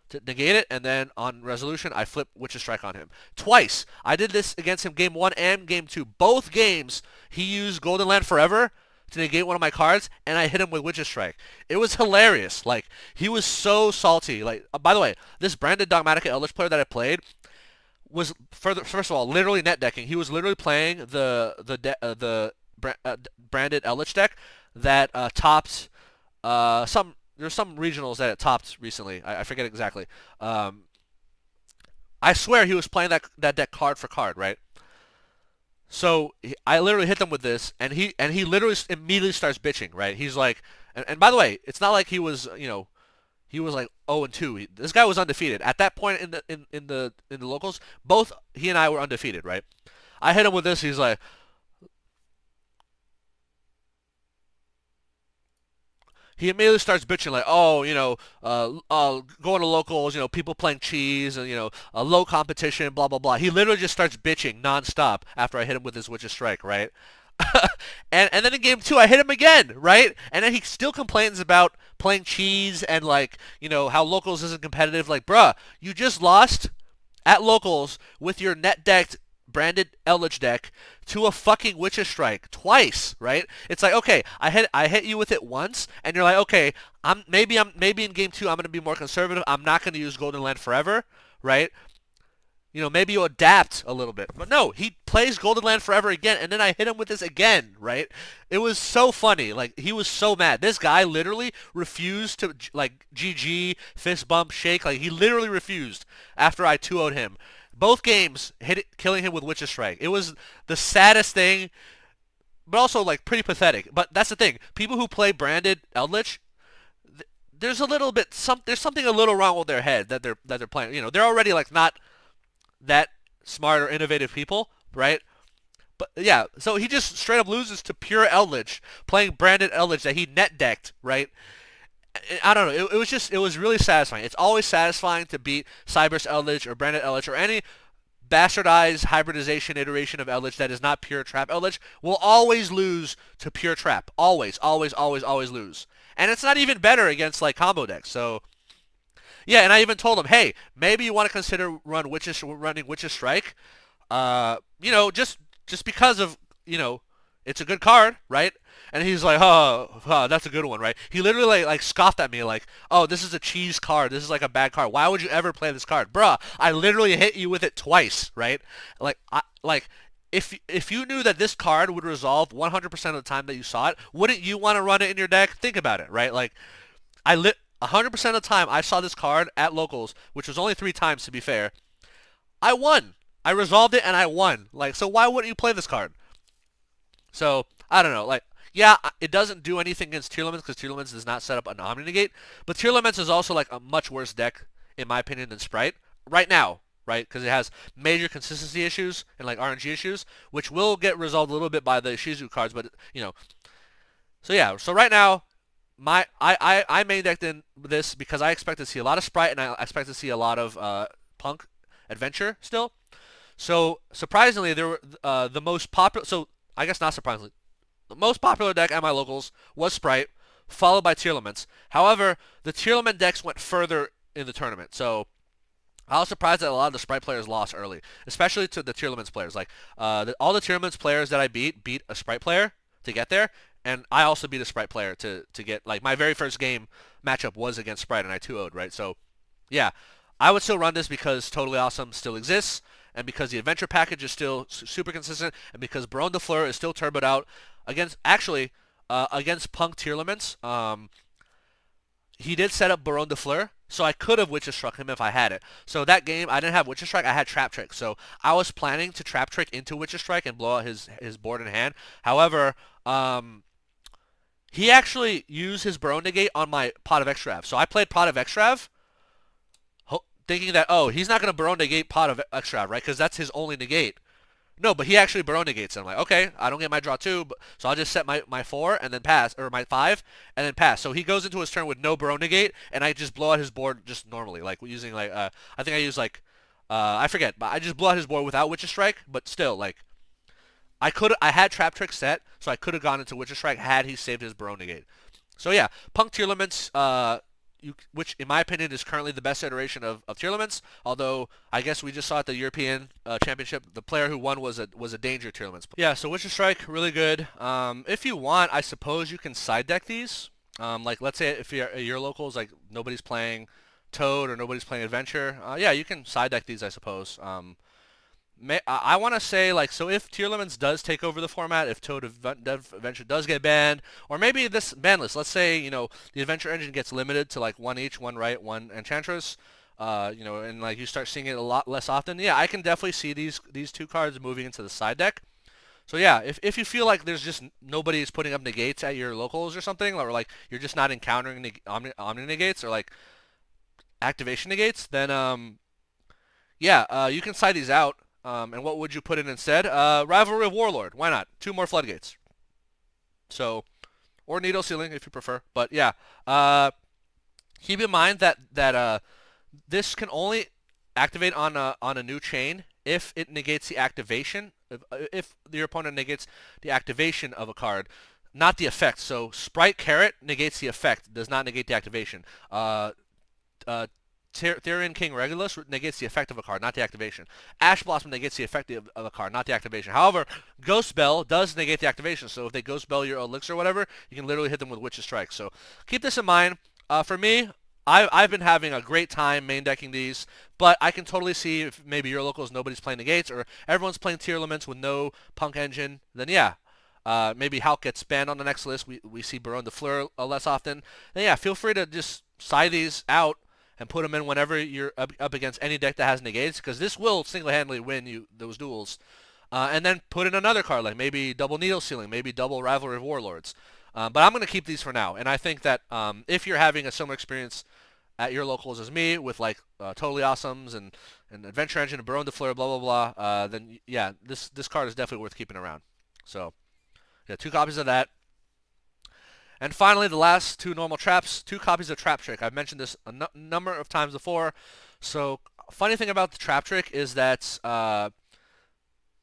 to negate it, and then on resolution, I flip Witch's Strike on him. Twice. I did this against him game 1 and game 2. Both games, he used Golden Land Forever to negate one of my cards, and I hit him with Witch's Strike. It was hilarious. Like, he was so salty. Like, by the way, this branded Dogmatika Eldlich player that I played was, first of all, literally net decking. He was literally playing the branded Eldlich deck that topped there's some regionals that it topped recently. I forget exactly. I swear he was playing that deck card for card, right? So I literally hit them with this, and he literally immediately starts bitching, right? He's like, and by the way, it's not like he was he was like 0-2. This guy was undefeated at that point in the locals. Both he and I were undefeated, right? I hit him with this. He's like, he immediately starts bitching like, oh, going to locals, people playing cheese and, low competition, blah, blah, blah. He literally just starts bitching nonstop after I hit him with his Witch's Strike, right? and then in game 2, I hit him again, right? And then he still complains about playing cheese and, like, how locals isn't competitive. Like, bruh, you just lost at locals with your net decked branded Eldlich deck to a fucking Witch's Strike twice, right? It's like, okay, I hit you with it once, and you're like, okay, maybe in game 2 I'm gonna be more conservative. I'm not gonna use Golden Land Forever, right? you know, maybe you adapt a little bit. But no, he plays Golden Land Forever again, and then I hit him with this again, right? It was so funny. Like, he was so mad. This guy literally refused to, like, GG, fist bump, shake. Like, he literally refused after I 2-0'd him. Both games, killing him with Witch's Strike. It was the saddest thing, but also, like, pretty pathetic. But that's the thing. People who play branded Eldlich, there's a little bit, there's something a little wrong with their head that they're playing. You know, they're already, like, not that smart or innovative people, right? But yeah, so he just straight up loses to pure Eldlich, playing branded Eldlich that he net decked, right? I don't know. It was really satisfying. It's always satisfying to beat Cyberse Eldlich or branded Eldlich or any bastardized hybridization iteration of Eldlich that is not pure trap Eldlich. Will always lose to pure trap. Always, always, always, always lose. And it's not even better against like combo decks. So yeah, and I even told him, hey, maybe you want to consider running Witch's Strike. You know, just because of, you know, it's a good card, right? And he's like, oh, that's a good one, right? He literally like scoffed at me like, oh, this is a cheese card. This is like a bad card. Why would you ever play this card? Bruh, I literally hit you with it twice, right? Like, if you knew that this card would resolve 100% of the time that you saw it, wouldn't you want to run it in your deck? Think about it, right? Like, 100% of the time I saw this card at locals, which was only 3 times to be fair, I won. I resolved it and I won. Like, so why wouldn't you play this card? So, I don't know. Like, yeah, it doesn't do anything against Tearlaments because Tearlaments does not set up an Omni Negate, but Tearlaments is also like a much worse deck, in my opinion, than Spright right now, right? Because it has major consistency issues and like RNG issues, which will get resolved a little bit by the Xyz cards, but, you know. So yeah, so right now, I main decked in this because I expect to see a lot of Spright and I expect to see a lot of Punk Adventure still. So surprisingly, there were the most popular. So I guess not surprisingly, the most popular deck at my locals was Spright, followed by Tearlaments. However, the Tearlament decks went further in the tournament. So I was surprised that a lot of the Spright players lost early, especially to the Tearlaments players. Like all the Tearlaments players that I beat a Spright player to get there. And I also beat a Spright player to get, like, my very first game matchup was against Spright, and I 2-0'd, right? So, yeah, I would still run this because Totally Awesome still exists, and because the Adventure package is still super consistent, and because Baron de Fleur is still turboed out against, actually, against Punk Tearlaments. He did set up Baron de Fleur, so I could have Witch's Struck him if I had it. So that game, I didn't have Witch's Strike, I had Trap Trick. So I was planning to Trap Trick into Witch's Strike and blow out his board in hand. However, he actually used his Baron Negate on my Pot of Extrav. So I played Pot of Extrav thinking that, oh, he's not going to Baron Negate Pot of Extrav, right? Because that's his only negate. No, but he actually Baron Negates. And I'm like, okay, I don't get my draw 2, so I'll just set my 4 and then pass, or my 5 and then pass. So he goes into his turn with no Baron Negate, and I just blow out his board just normally, like using like, I think I use like, I forget, but I just blow out his board without Witch's Strike, but still, like, I had Trap Trick set, so I could have gone into Witch's Strike had he saved his Baron Negate. So yeah, Punk Tearlaments, which in my opinion is currently the best iteration of Tearlaments. Although I guess we just saw at the European Championship, the player who won was a Danger Tearlaments. Yeah, so Witch's Strike, really good. If you want, I suppose you can side deck these. Like, let's say if your locals, like, nobody's playing Toad or nobody's playing Adventure, yeah, you can side deck these, I suppose. I want to say, like, so if Tearlaments does take over the format, if Toad Adventure does get banned, or maybe this ban list, let's say, you know, the Adventure engine gets limited to like 1 each, 1 right, 1 Enchantress, you know, and like you start seeing it a lot less often, yeah, I can definitely see these 2 cards moving into the side deck. So yeah, if you feel like there's just nobody's putting up negates at your locals or something, or like you're just not encountering Omni negates or like activation negates, then yeah, you can side these out. And what would you put in instead? Rivalry of Warlord. Why not? 2 more Floodgates. So, or Needle Ceiling if you prefer. But yeah, keep in mind that this can only activate on a new chain if it negates the activation. If your opponent negates the activation of a card, not the effect. So Spright Carrot negates the effect, does not negate the activation. Therian King Regulus negates the effect of a card, not the activation. Ash Blossom negates the effect of a card, not the activation. However, Ghost Bell does negate the activation, so if they Ghost Bell your Elixir or whatever, you can literally hit them with Witch's Strike. So keep this in mind. For me, I've been having a great time main decking these, but I can totally see if maybe your locals nobody's playing negates or everyone's playing Tearlaments with no Punk Engine, then yeah. Maybe Hulk gets banned on the next list. We see Baron de Fleur less often. Then yeah, feel free to just side these out and put them in whenever you're up against any deck that has negates, because this will single-handedly win you those duels. And then put in another card, like maybe double Needle Sealing, maybe double Rivalry of Warlords. But I'm going to keep these for now. And I think that if you're having a similar experience at your locals as me with like Totally Awesomes and Adventure Engine and Baron de Fleur, blah, blah, blah, then yeah, this card is definitely worth keeping around. So, yeah, 2 copies of that. And finally, the last 2 normal traps, 2 copies of Trap Trick. I've mentioned this a number of times before. So, funny thing about the Trap Trick is that,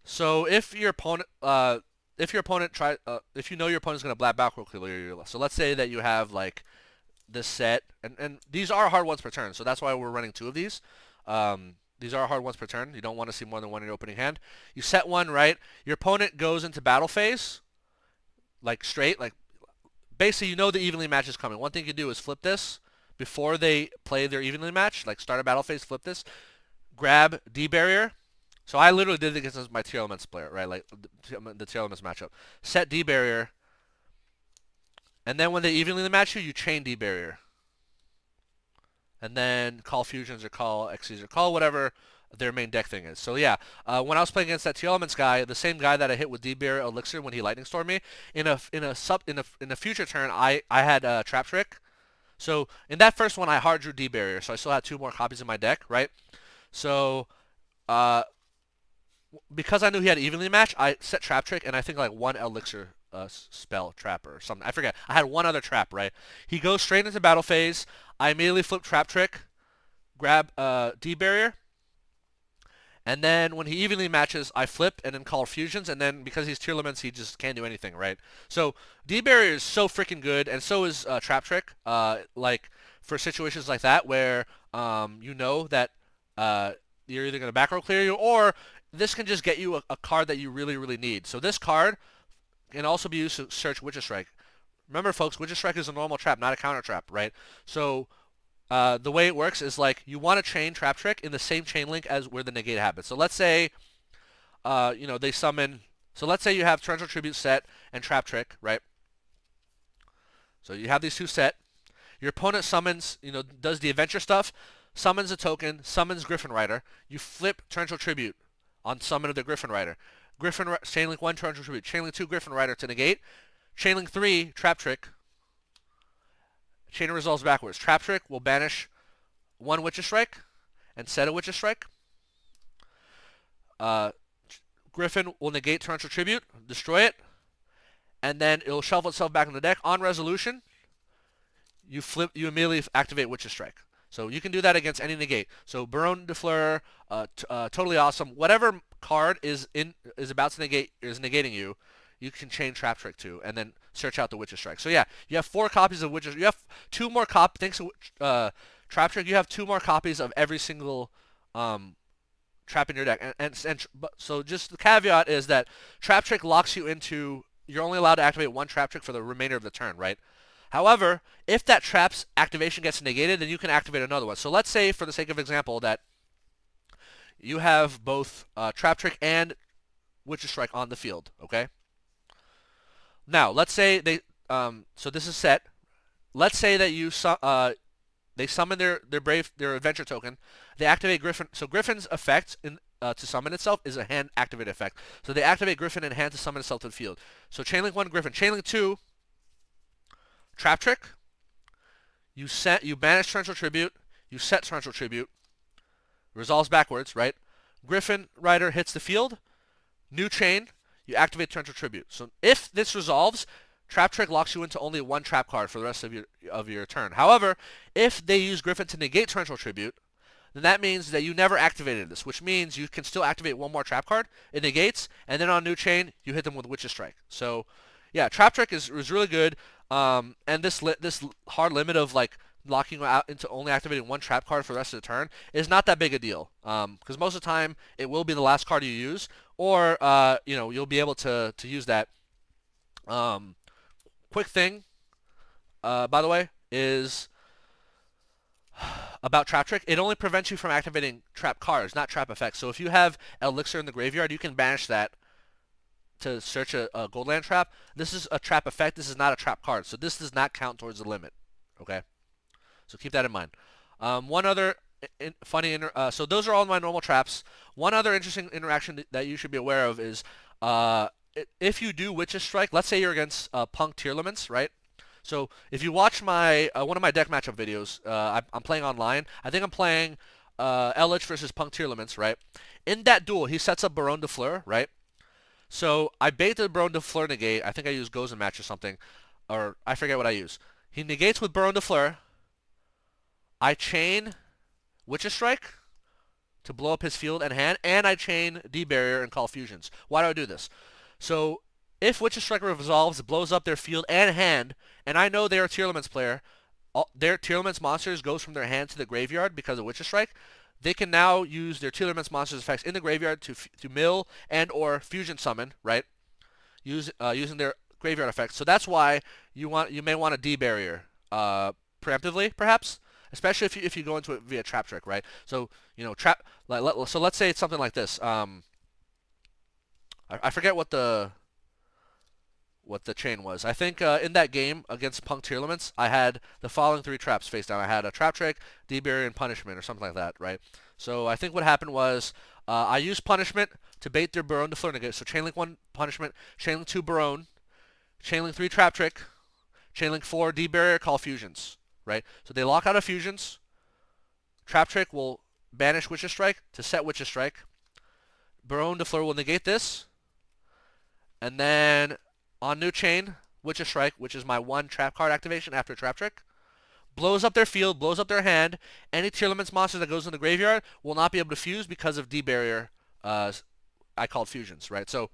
so if your opponent, if you know your opponent's gonna black Backrow clear your list. So let's say that you have like this set, and these are hard ones per turn. So that's why we're running 2 of these. These are hard ones per turn. You don't want to see more than 1 in your opening hand. You set 1, right? Your opponent goes into battle phase, like straight, like basically you know the evenly match is coming. One thing you can do is flip this before they play their evenly match, like start a battle phase, flip this, grab D barrier. So I literally did it against my Tearlaments player, right? Like the Tearlaments matchup. Set D barrier, and then when they evenly match you, you chain D barrier, and then call fusions or call Xyz or call whatever their main deck thing is. So yeah, when I was playing against that Tearlaments guy, the same guy that I hit with D barrier Elixir when he lightning stormed me, in a future turn, I had Trap Trick. So in that first one, I hard drew D barrier, so I still had 2 more copies in my deck, right? So because I knew he had evenly match, I set Trap Trick, and I think like 1 Elixir spell trap or something. I forget. I had 1 other trap, right? He goes straight into battle phase. I immediately flip Trap Trick, grab D barrier, and then when he evenly matches, I flip and then call fusions, and then because he's Tearlaments, he just can't do anything, right? So D barrier is so freaking good, and so is Trap Trick. Like for situations like that where you know that you're either going to backrow clear you, or this can just get you a card that you really, really need. So this card can also be used to search Witch's Strike. Remember, folks, Witch's Strike is a normal trap, not a counter trap, right? So the way it works is like you want to chain Trap Trick in the same chain link as where the negate happens. So let's say, they summon. So let's say you have Torrential Tribute set and Trap Trick, right? So you have these 2 set. Your opponent summons, does the adventure stuff, summons a token, summons Griffin Rider. You flip Torrential Tribute on summon of the Griffin Rider. Chainlink 1, Torrential Tribute. Chainlink 2, Griffin Rider to negate. Chainlink 3, Trap Trick. Chain resolves backwards. Trap Trick will banish 1 Witch's Strike and set a Witch's Strike. Griffin will negate Torrential Tribute, destroy it, and then it'll shuffle itself back in the deck. On resolution, you immediately activate Witch's Strike. So you can do that against any negate. So Baron de Fleur, Totally Awesome, whatever card is negating you, you can chain Trap Trick to, and then search out the Witch's Strike. So yeah, you have 4 copies of Witch's. You have 2 more copies. Thanks to Trap Trick, you have 2 more copies of every single trap in your deck. So just the caveat is that Trap Trick locks you into. You're only allowed to activate 1 Trap Trick for the remainder of the turn, right? However, if that trap's activation gets negated, then you can activate another one. So let's say, for the sake of example, that you have both Trap Trick and Witch's Strike on the field, okay? Now, let's say they, so this is set. Let's say that they summon their adventure token. They activate Griffin. So Griffin's effect to summon itself is a hand activate effect. So they activate Griffin and hand to summon itself to the field. So Chainlink 1, Griffin. Chainlink 2, Trap Trick. You banish Torrential Tribute. You set Torrential Tribute. Resolves backwards, right? Griffin Rider hits the field. New chain. You activate Torrential Tribute. So if this resolves, Trap Trick locks you into only 1 trap card for the rest of your turn. However, if they use Griffin to negate Torrential Tribute, then that means that you never activated this, which means you can still activate 1 more trap card. It negates, and then on new chain, you hit them with Witch's Strike. So, yeah, Trap Trick is really good. And this hard limit of like locking you out into only activating 1 trap card for the rest of the turn is not that big a deal. Because most of the time it will be the last card you use, or you'll be able to use that. Quick thing, by the way, is about Trap Trick, it only prevents you from activating trap cards, not trap effects. So if you have Elixir in the graveyard, you can banish that to search a gold land trap. This is a trap effect. This is not a trap card. So this does not count towards the limit. Okay? So keep that in mind. One other so those are all my normal traps. One other interesting interaction that you should be aware of is if you do Witch's Strike, let's say you're against Punk Tearlaments, right? So if you watch my one of my deck matchup videos, I'm playing online. I think I'm playing Eldlich versus Punk Tearlaments, right? In that duel, he sets up Baronne de Fleur, right? So I bait the Baronne de Fleur negate. I think I use Gozen Match or something, or I forget what I use. He negates with Baronne de Fleur. I chain Witch's Strike to blow up his field and hand, and I chain D-Barrier and call fusions. Why do I do this? So if Witch's Strike resolves, it blows up their field and hand, and I know they're a Tearlaments player, their Tearlaments monsters goes from their hand to the graveyard because of Witch's Strike, they can now use their Tearlaments monsters effects in the graveyard to mill and or fusion summon, right? Using their graveyard effects. So that's why you may want a D-Barrier preemptively, perhaps. Especially if you go into it via Trap Trick, right? So so let's say it's something like this. I forget what the chain was. I think in that game against Punk Tearlaments, I had the following 3 traps face down. I had a Trap Trick, D-Barrier, and Punishment, or something like that, right? So I think what happened was I used Punishment to bait their Baronne de Fleur negate. So Chainlink 1 Punishment, Chainlink 2 Baronne, Chainlink 3 Trap Trick, Chainlink 4 D-Barrier, call fusions. Right? So they lock out of fusions. Trap Trick will banish Witch's Strike to set Witch's Strike. Baronne de Fleur will negate this. And then on new chain, Witch's Strike, which is my 1 trap card activation after Trap Trick, blows up their field, blows up their hand. Any Tearlaments monster that goes in the graveyard will not be able to fuse because of D-Barrier. I called fusions, right? So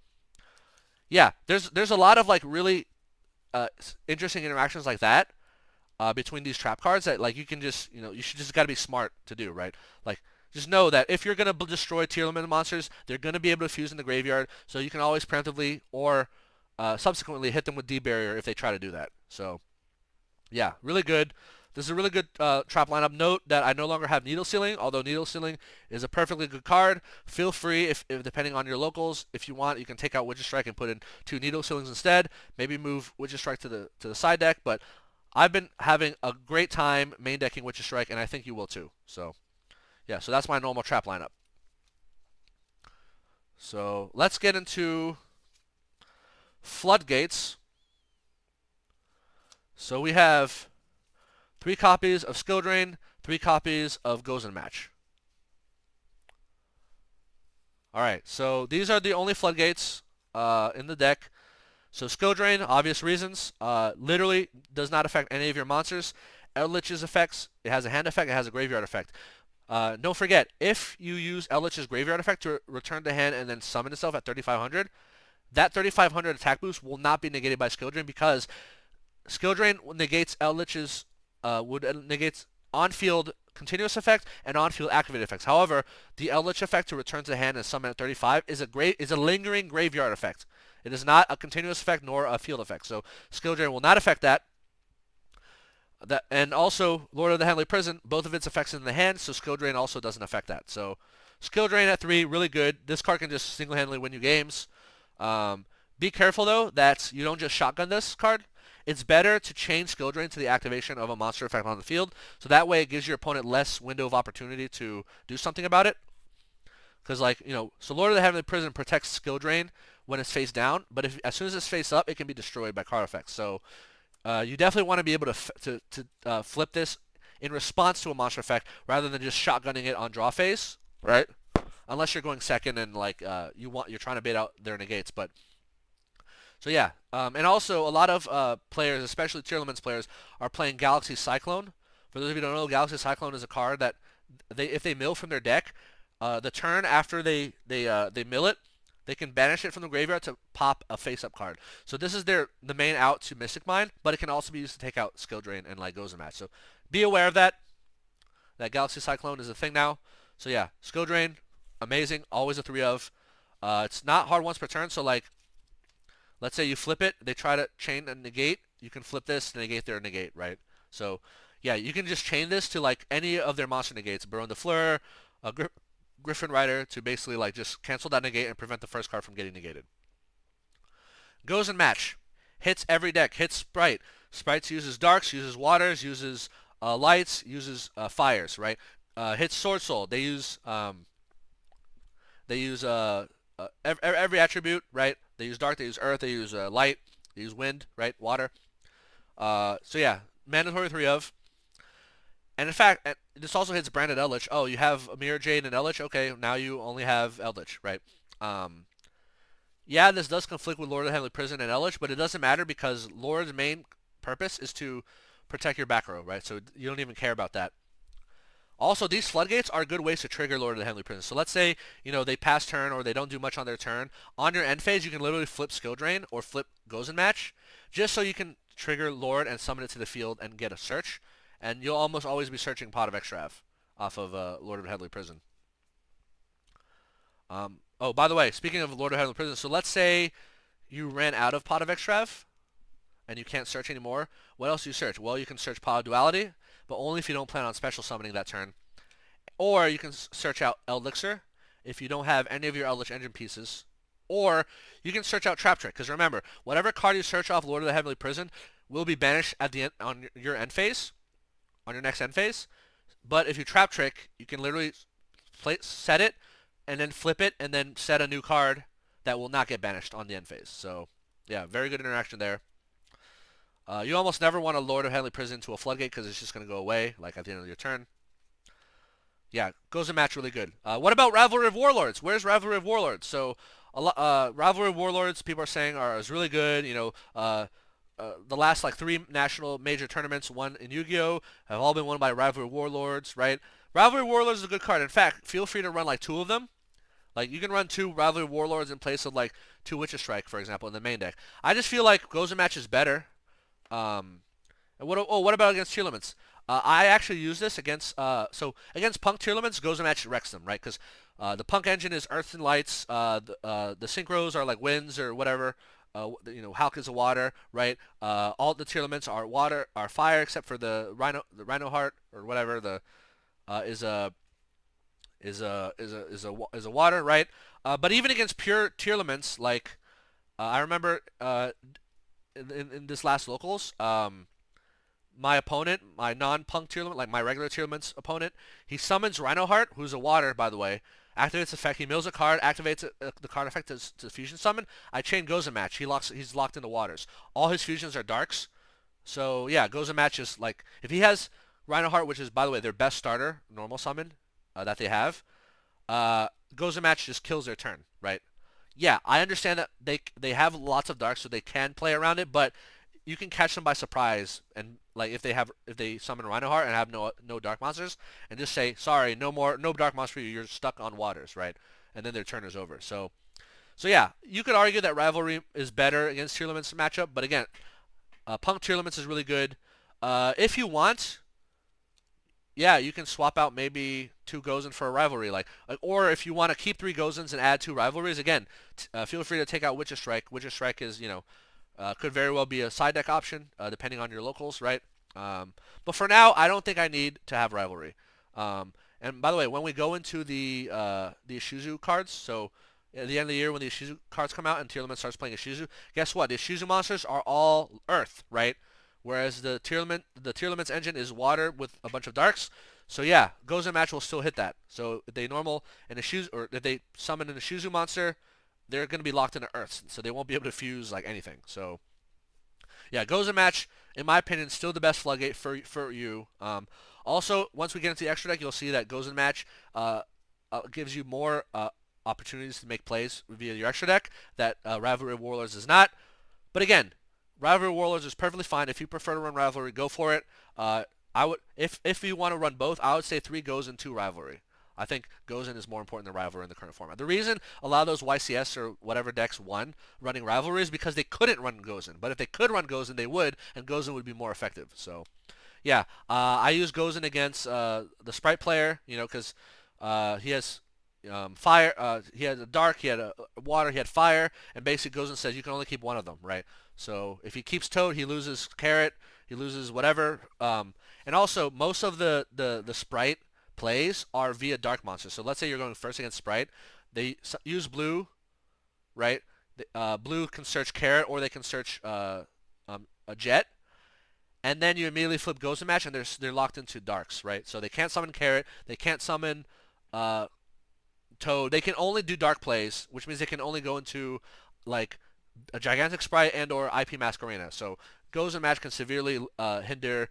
yeah, there's a lot of like really interesting interactions like that. Between these trap cards that like you can just you should just gotta be smart to do, right? Like just know that if you're gonna destroy Tearlament monsters, they're gonna be able to fuse in the graveyard, so you can always preemptively or subsequently hit them with D-Barrier if they try to do that. So yeah, really good. This is a really good trap lineup. Note that I no longer have Needle Sealing, although Needle Sealing is a perfectly good card. Feel free, if depending on your locals, if you want, you can take out Witch's Strike and put in 2 Needle Sealings instead. Maybe move Witch's Strike to the side deck, but I've been having a great time main decking Witch's Strike, and I think you will too. So, yeah, so that's my normal trap lineup. So, let's get into Floodgates. So we have 3 copies of Skill Drain, 3 copies of Gozen Match. Alright, so these are the only Floodgates in the deck. So Skill Drain, obvious reasons, literally does not affect any of your monsters. Eldlich's effects, it has a hand effect, it has a graveyard effect. Don't forget, if you use Eldlich's graveyard effect to return the hand and then summon itself at 3500, that 3500 attack boost will not be negated by Skill Drain because Skill Drain negates Eldlich's, negates on-field continuous effect and on-field activated effects. However, the Eldlich effect to return to the hand and summon at 35 is a lingering graveyard effect. It is not a continuous effect nor a field effect. So Skill Drain will not affect that. And also Lord of the Henley Prison, both of its effects in the hand, so Skill Drain also doesn't affect that. So Skill Drain at 3, really good. This card can just single-handedly win you games. Be careful though that you don't just shotgun this card. It's better to chain Skill Drain to the activation of a monster effect on the field, so that way it gives your opponent less window of opportunity to do something about it. Because so Lord of the Heavenly Prison protects Skill Drain when it's face down, but as soon as it's face up, it can be destroyed by card effects. So you definitely want to be able to flip this in response to a monster effect rather than just shotgunning it on draw phase, right? Unless you're going second and you're trying to bait out their negates, but. So yeah, and also a lot of players, especially Tearlaments players, are playing Galaxy Cyclone. For those of you who don't know, Galaxy Cyclone is a card that if they mill from their deck, the turn after they mill it, they can banish it from the graveyard to pop a face-up card. So this is the main out to Mystic Mine, but it can also be used to take out Skill Drain and Gozen Match. So be aware of that. That Galaxy Cyclone is a thing now. So yeah, Skill Drain, amazing, always a 3 of. It's not hard once per turn, so let's say you flip it, they try to chain and negate, you can flip this to negate their negate, right? So yeah, you can just chain this to like any of their monster negates, Baron de Fleur, Griffin Rider, to basically like just cancel that negate and prevent the first card from getting negated. Goes in match. Hits every deck. Hits Spright. Sprites uses darks, uses waters, uses lights, uses fires, right? Hits Sword Soul. They use every attribute, right? They use dark, they use earth, they use light, they use wind, right? Water. So yeah, mandatory 3 of. And in fact, this also hits Branded Eldlich. Oh, you have a Mirror Jade and Eldlich? Okay, now you only have Eldlich, right? Yeah, this does conflict with Lord of the Heavenly Prison and Eldlich, but it doesn't matter because Lord's main purpose is to protect your back row, right? So you don't even care about that. Also, these floodgates are good ways to trigger Lord of the Heavenly Prison. So let's say, they pass turn or they don't do much on their turn. On your end phase, you can literally flip Skill Drain or flip Goes in Match, just so you can trigger Lord and summon it to the field and get a search. And you'll almost always be searching Pot of Extrav off of Lord of the Heavenly Prison. Oh, by the way, speaking of Lord of the Heavenly Prison, so let's say you ran out of Pot of Extrav and you can't search anymore. What else do you search? Well, you can search Pot of Duality, but only if you don't plan on special summoning that turn. Or you can search out Elixir if you don't have any of your Eldritch Engine pieces. Or you can search out Trap Trick, because remember, whatever card you search off Lord of the Heavenly Prison will be banished at the end on your end phase, on your next end phase. But if you Trap Trick, you can literally set it and then flip it and then set a new card that will not get banished on the end phase. So yeah, very good interaction there. You almost never want a Lord of Heavenly Prison to a Floodgate because it's just going to go away, like at the end of your turn. Yeah, Goes in match really good. What about Rivalry of Warlords? Where's Rivalry of Warlords? So, Rivalry of Warlords, people are saying is really good. The last like 3 national major tournaments won in Yu-Gi-Oh! Have all been won by Rivalry of Warlords, right? Rivalry of Warlords is a good card. In fact, feel free to run like 2 of them. Like, you can run 2 Rivalry of Warlords in place of like 2 Witch's Strike, for example, in the main deck. I just feel like Goes in match is better. And what about against Tearlaments? I actually use this against against Punk Tearlaments, Goes in match wrecks them, right? Because the Punk engine is Earth and Lights. The Synchros are like winds or whatever. Hulk is a water, right? All the Tearlaments are fire, except for the Rhino Heart or whatever. Is a water, right? But even against pure Tearlaments, like I remember in this last locals, my opponent, my non-punk Tearlament, like my regular Tearlament's opponent, he summons Rhino Heart, who's a water, by the way, activates effect, he mills a card, activates the card effect to fusion summon. I chain Goes in match. He's locked into waters. All his fusions are darks. So yeah, Goes in match is like, if he has Rhino Heart, which is, by the way, their best starter, normal summon, that they have, Goes in match just kills their turn, right? Yeah, I understand that they have lots of darks, so they can play around it, but you can catch them by surprise, and like if they summon Rhino Heart and have no dark monsters, and just say sorry, no dark monster for you, you're stuck on waters, right? And then their turn is over. So yeah, you could argue that Rivalry is better against Tearlaments matchup, but again, Punk Tearlaments is really good. If you want, yeah, you can swap out maybe 2 Gozens for a Rivalry, or if you want to keep 3 Gozens and add 2 Rivalries, again, feel free to take out Witch's Strike. Witch's Strike is, could very well be a side deck option, depending on your locals, right? But for now, I don't think I need to have Rivalry. And by the way, when we go into the Ishizu cards, so at the end of the year when the Ishizu cards come out and Tearlament starts playing Ishizu, guess what? The Ishizu monsters are all Earth, right? Whereas the Tearlaments engine is water with a bunch of darks. So yeah, Goes in match will still hit that. So if they if they summon an Ishizu monster, they're going to be locked into Earths, so they won't be able to fuse like anything. So yeah, Goes in match, in my opinion, still the best Floodgate for you. Also, once we get into the extra deck, you'll see that Goes in match gives you more opportunities to make plays via your extra deck that Rivalry of Warlords does not. But again, Rivalry of Warlords is perfectly fine. If you prefer to run Rivalry, go for it. I would, if you want to run both, I would say 3 Goes and 2 Rivalry. I think Goes in is more important than Rivalry in the current format. The reason a lot of those YCS or whatever decks won running Rivalry is because they couldn't run Goes in. But if they could run Goes in, they would, and Goes in would be more effective. So, yeah, I use Goes in against the Spright player, because he has fire, he had a dark, he had a water, he had fire, and basically Goes in says you can only keep one of them, right? So if he keeps Toad, he loses Carrot. He loses whatever. And also, most of the Spright plays are via Dark Monsters. So let's say you're going first against Spright. They use blue, right? Blue can search Carrot, or they can search a Jet. And then you immediately flip Ghost Match, and they're locked into Darks, right? So they can't summon Carrot. They can't summon Toad. They can only do Dark plays, which means they can only go into like a Gigantic Spright and or IP Masquerena. So Ghost and Match can severely hinder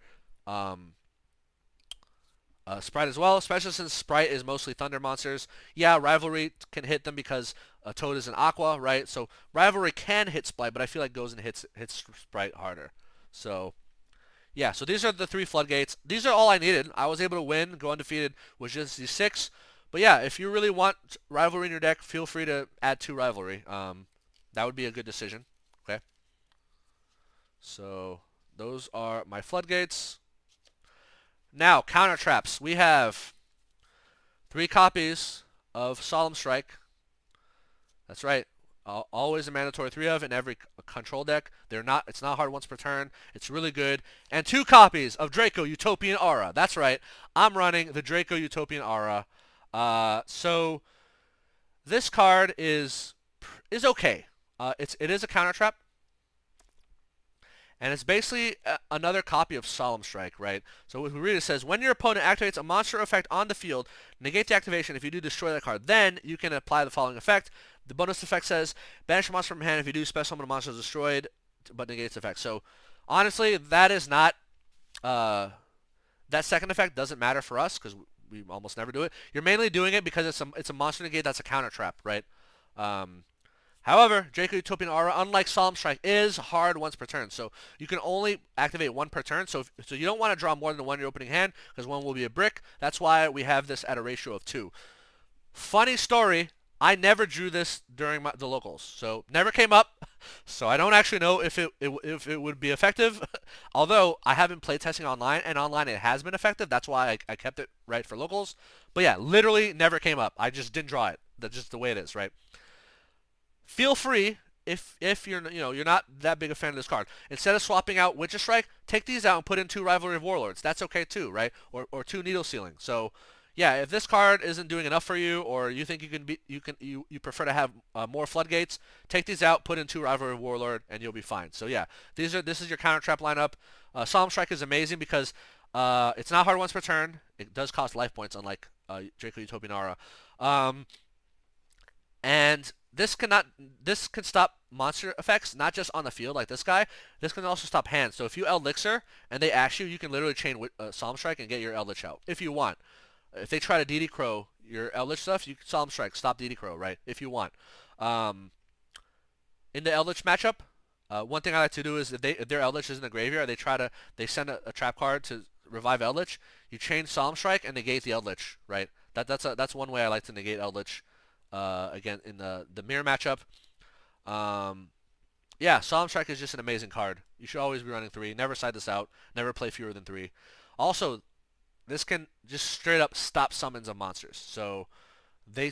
Spright as well, especially since Spright is mostly Thunder monsters. Yeah, Rivalry can hit them because Toad is an Aqua, right? So Rivalry can hit Spright, but I feel like Gozen hits Spright harder. So yeah, so these are the 3 Floodgates. These are all I needed. I was able to win, go undefeated with just these 6. But yeah, if you really want Rivalry in your deck, feel free to add 2 Rivalry. That would be a good decision. Okay. So those are my Floodgates. Now, counter traps. We have 3 copies of Solemn Strike. That's right. Always a mandatory 3 of in every control deck. It's not hard once per turn. It's really good. And 2 copies of Draco Utopian Aura. That's right. I'm running the Draco Utopian Aura. So this card is okay. It is a counter trap. And it's basically another copy of Solemn Strike, right? So what we read, it says, when your opponent activates a monster effect on the field, negate the activation. If you do, destroy that card. Then you can apply the following effect. The bonus effect says, banish a monster from hand. If you do, special summon a monster is destroyed, but negates the effect. So honestly, that is not, that second effect doesn't matter for us because we almost never do it. You're mainly doing it because it's a monster negate that's a counter trap, right? However, Draco Utopian Aura, unlike Solemn Strike, is hard once per turn. So you can only activate 1 per turn. So you don't want to draw more than 1 in your opening hand because 1 will be a brick. That's why we have this at a ratio of 2. Funny story, I never drew this during the locals. So never came up. So I don't actually know if it would be effective. Although I have been playtesting online, and online it has been effective. That's why I kept it right for locals. But yeah, literally never came up. I just didn't draw it. That's just the way it is, right? Feel free, if you're not that big a fan of this card, instead of swapping out Witch's Strike, take these out and put in 2 Rivalry of Warlords. That's okay too, right? Or 2 Needle Sealing. So yeah, if this card isn't doing enough for you, or you think you prefer to have more Floodgates, take these out, put in 2 Rivalry of Warlord, and you'll be fine. So yeah, this is your counter trap lineup. Solemn Strike is amazing because it's not hard once per turn. It does cost life points, unlike Draco Utopian Aura. And this can stop monster effects, not just on the field like this guy. This can also stop hands. So if you Elixir and they ash you, you can literally chain Solemn Strike and get your Eldlich out if you want. If they try to DD Crow your Eldlich stuff, you can Solemn Strike, stop DD Crow, right? If you want. In the Eldlich matchup, one thing I like to do is if their Eldlich is in the graveyard, they send a trap card to revive Eldlich. You chain Solemn Strike and negate the Eldlich, right? That's one way I like to negate Eldlich. Again, in the mirror matchup. Yeah, Solemn Strike is just an amazing card. You should always be running 3. Never side this out. Never play fewer than 3. Also, this can just straight up stop summons of monsters. So they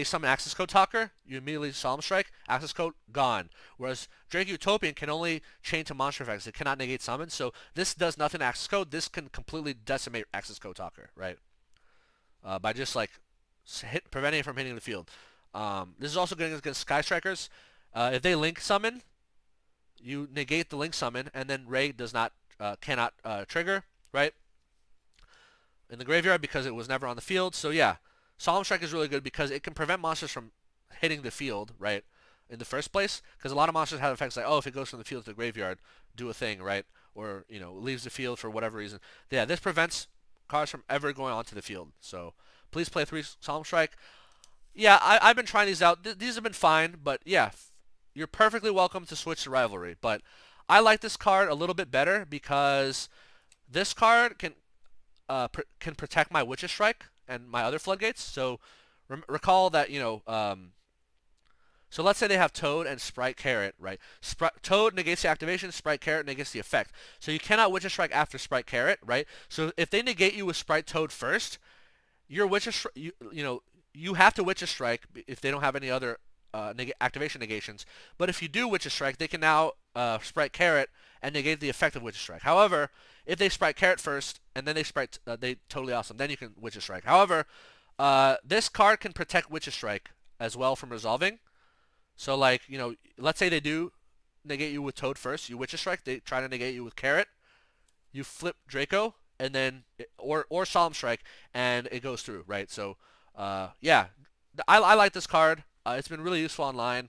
summon Access Code Talker, you immediately Solemn Strike, Access Code gone. Whereas Draco Utopian can only chain to monster effects. It cannot negate summons. So this does nothing to Access Code. This can completely decimate Access Code Talker, right? By just like preventing it from hitting the field. This is also good against Sky Strikers. If they link summon, you negate the link summon, and then Ray cannot trigger, right? In the graveyard because it was never on the field. So yeah, Solemn Strike is really good because it can prevent monsters from hitting the field, right? In the first place, because a lot of monsters have effects like, oh, if it goes from the field to the graveyard, do a thing, right? Or leaves the field for whatever reason. Yeah, this prevents cards from ever going onto the field. So please play 3 Solemn Strike. Yeah, I've been trying these out. These have been fine, but yeah, you're perfectly welcome to switch to Rivalry. But I like this card a little bit better because this card can protect my Witch's Strike and my other Floodgates. So recall that, so let's say they have Toad and Spright Carrot, right? Toad negates the activation, Spright Carrot negates the effect. So you cannot Witch's Strike after Spright Carrot, right? So if they negate you with Spright Toad first, your Witch's you have to Witch's Strike if they don't have any other activation negations. But if you do Witch's Strike, they can now Spright Carrot and negate the effect of Witch's Strike. However, if they Spright Carrot first and then they Spright, they totally awesome. Then you can Witch's Strike. However, this card can protect Witch's Strike as well from resolving. So like, you know, let's say they do negate you with Toad first. You Witch's Strike. They try to negate you with Carrot. You flip Draco and then or Solemn Strike and it goes through, right? So yeah, I like this card. It's been really useful online.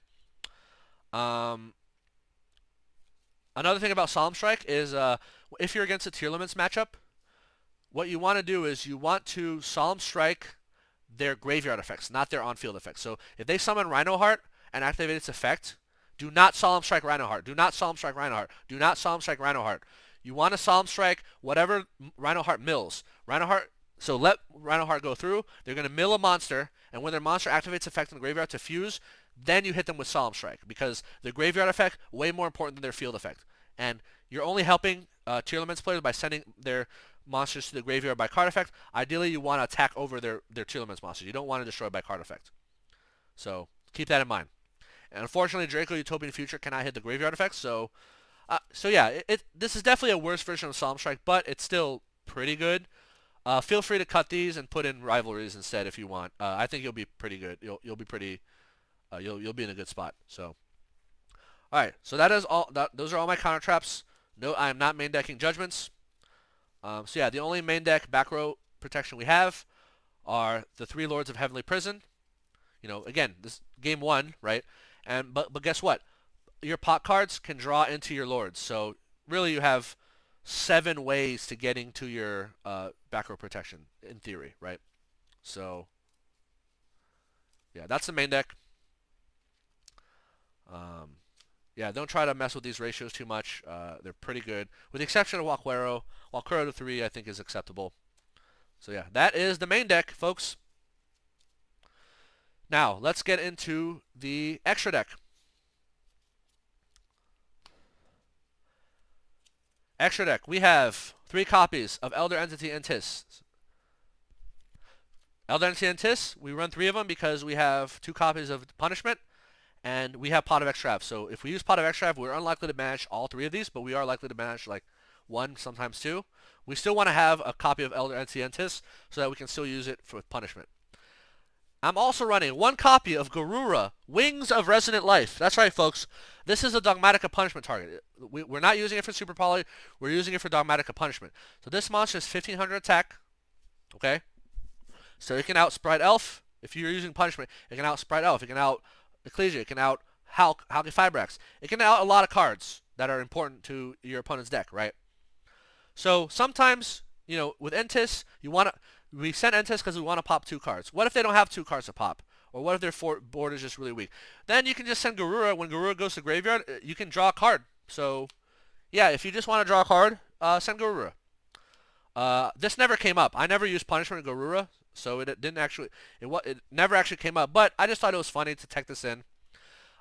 Another thing about Solemn Strike is if you're against a Tearlaments matchup, what you want to do is you want to Solemn Strike their graveyard effects, not their on-field effects. So if they summon Rhino Heart and activate its effect, do not Solemn Strike Rhino Heart. Do not Solemn Strike Rhino Heart. Do not Solemn Strike Rhino Heart. You want to Solemn Strike whatever Rhino Heart mills. Rhino Heart. So let Rhino Heart go through. They're going to mill a monster, and when their monster activates effect in the graveyard to fuse, then you hit them with Solemn Strike, because the graveyard effect way more important than their field effect. And you're only helping Tearlaments players by sending their monsters to the graveyard by card effect. Ideally, you want to attack over their Tearlaments monsters. You don't want to destroy by card effect. So keep that in mind. And unfortunately, Draco Utopian Future cannot hit the graveyard effect. So yeah, this is definitely a worse version of Solemn Strike, but it's still pretty good. Feel free to cut these and put in rivalries instead if you want. I think you'll be pretty good. You'll be pretty. You'll be in a good spot. So, all right. So that is all. Those are all my counter traps. No, I am not main decking Judgments. So yeah, the only main deck back row protection we have are the 3 Lords of Heavenly Prison. You know, again, this game 1, right? And but guess what? Your pot cards can draw into your Lords. So really, you have 7 ways to getting to your back row protection in theory, right? So yeah, that's the main deck. Yeah, don't try to mess with these ratios too much. They're pretty good. With the exception of Walquero. Walquero to 3 I think is acceptable. So yeah, that is the main deck, folks. Now, let's get into the extra deck. Extra deck. We have 3 copies of Elder Entity and Tis. Elder Entity and Tis, we run 3 of them because we have 2 copies of Punishment. And we have Pot of Extrav. So if we use Pot of Extrav, we're unlikely to banish all 3 of these, but we are likely to banish like 1, sometimes 2. We still want to have a copy of Elder Entity and Tis so that we can still use it for Punishment. I'm also running 1 copy of Garura, Wings of Resonant Life. That's right, folks. This is a Dogmatika Punishment target. We're not using it for Super Poly. We're using it for Dogmatika Punishment. So this monster is 1500 attack. Okay? So it can out Spright Elf. If you're using Punishment, it can out Spright Elf. It can out Ecclesia. It can out Halki Fibrax. It can out a lot of cards that are important to your opponent's deck, right? So sometimes, you know, with Entis, we send Entis because we want to pop 2 cards. What if they don't have 2 cards to pop? Or what if their board is just really weak? Then you can just send Garura. When Garura goes to graveyard, you can draw a card. So yeah, if you just want to draw a card, send Garura. This never came up. I never used Punishment with Garura, so it never actually came up. But I just thought it was funny to tech this in.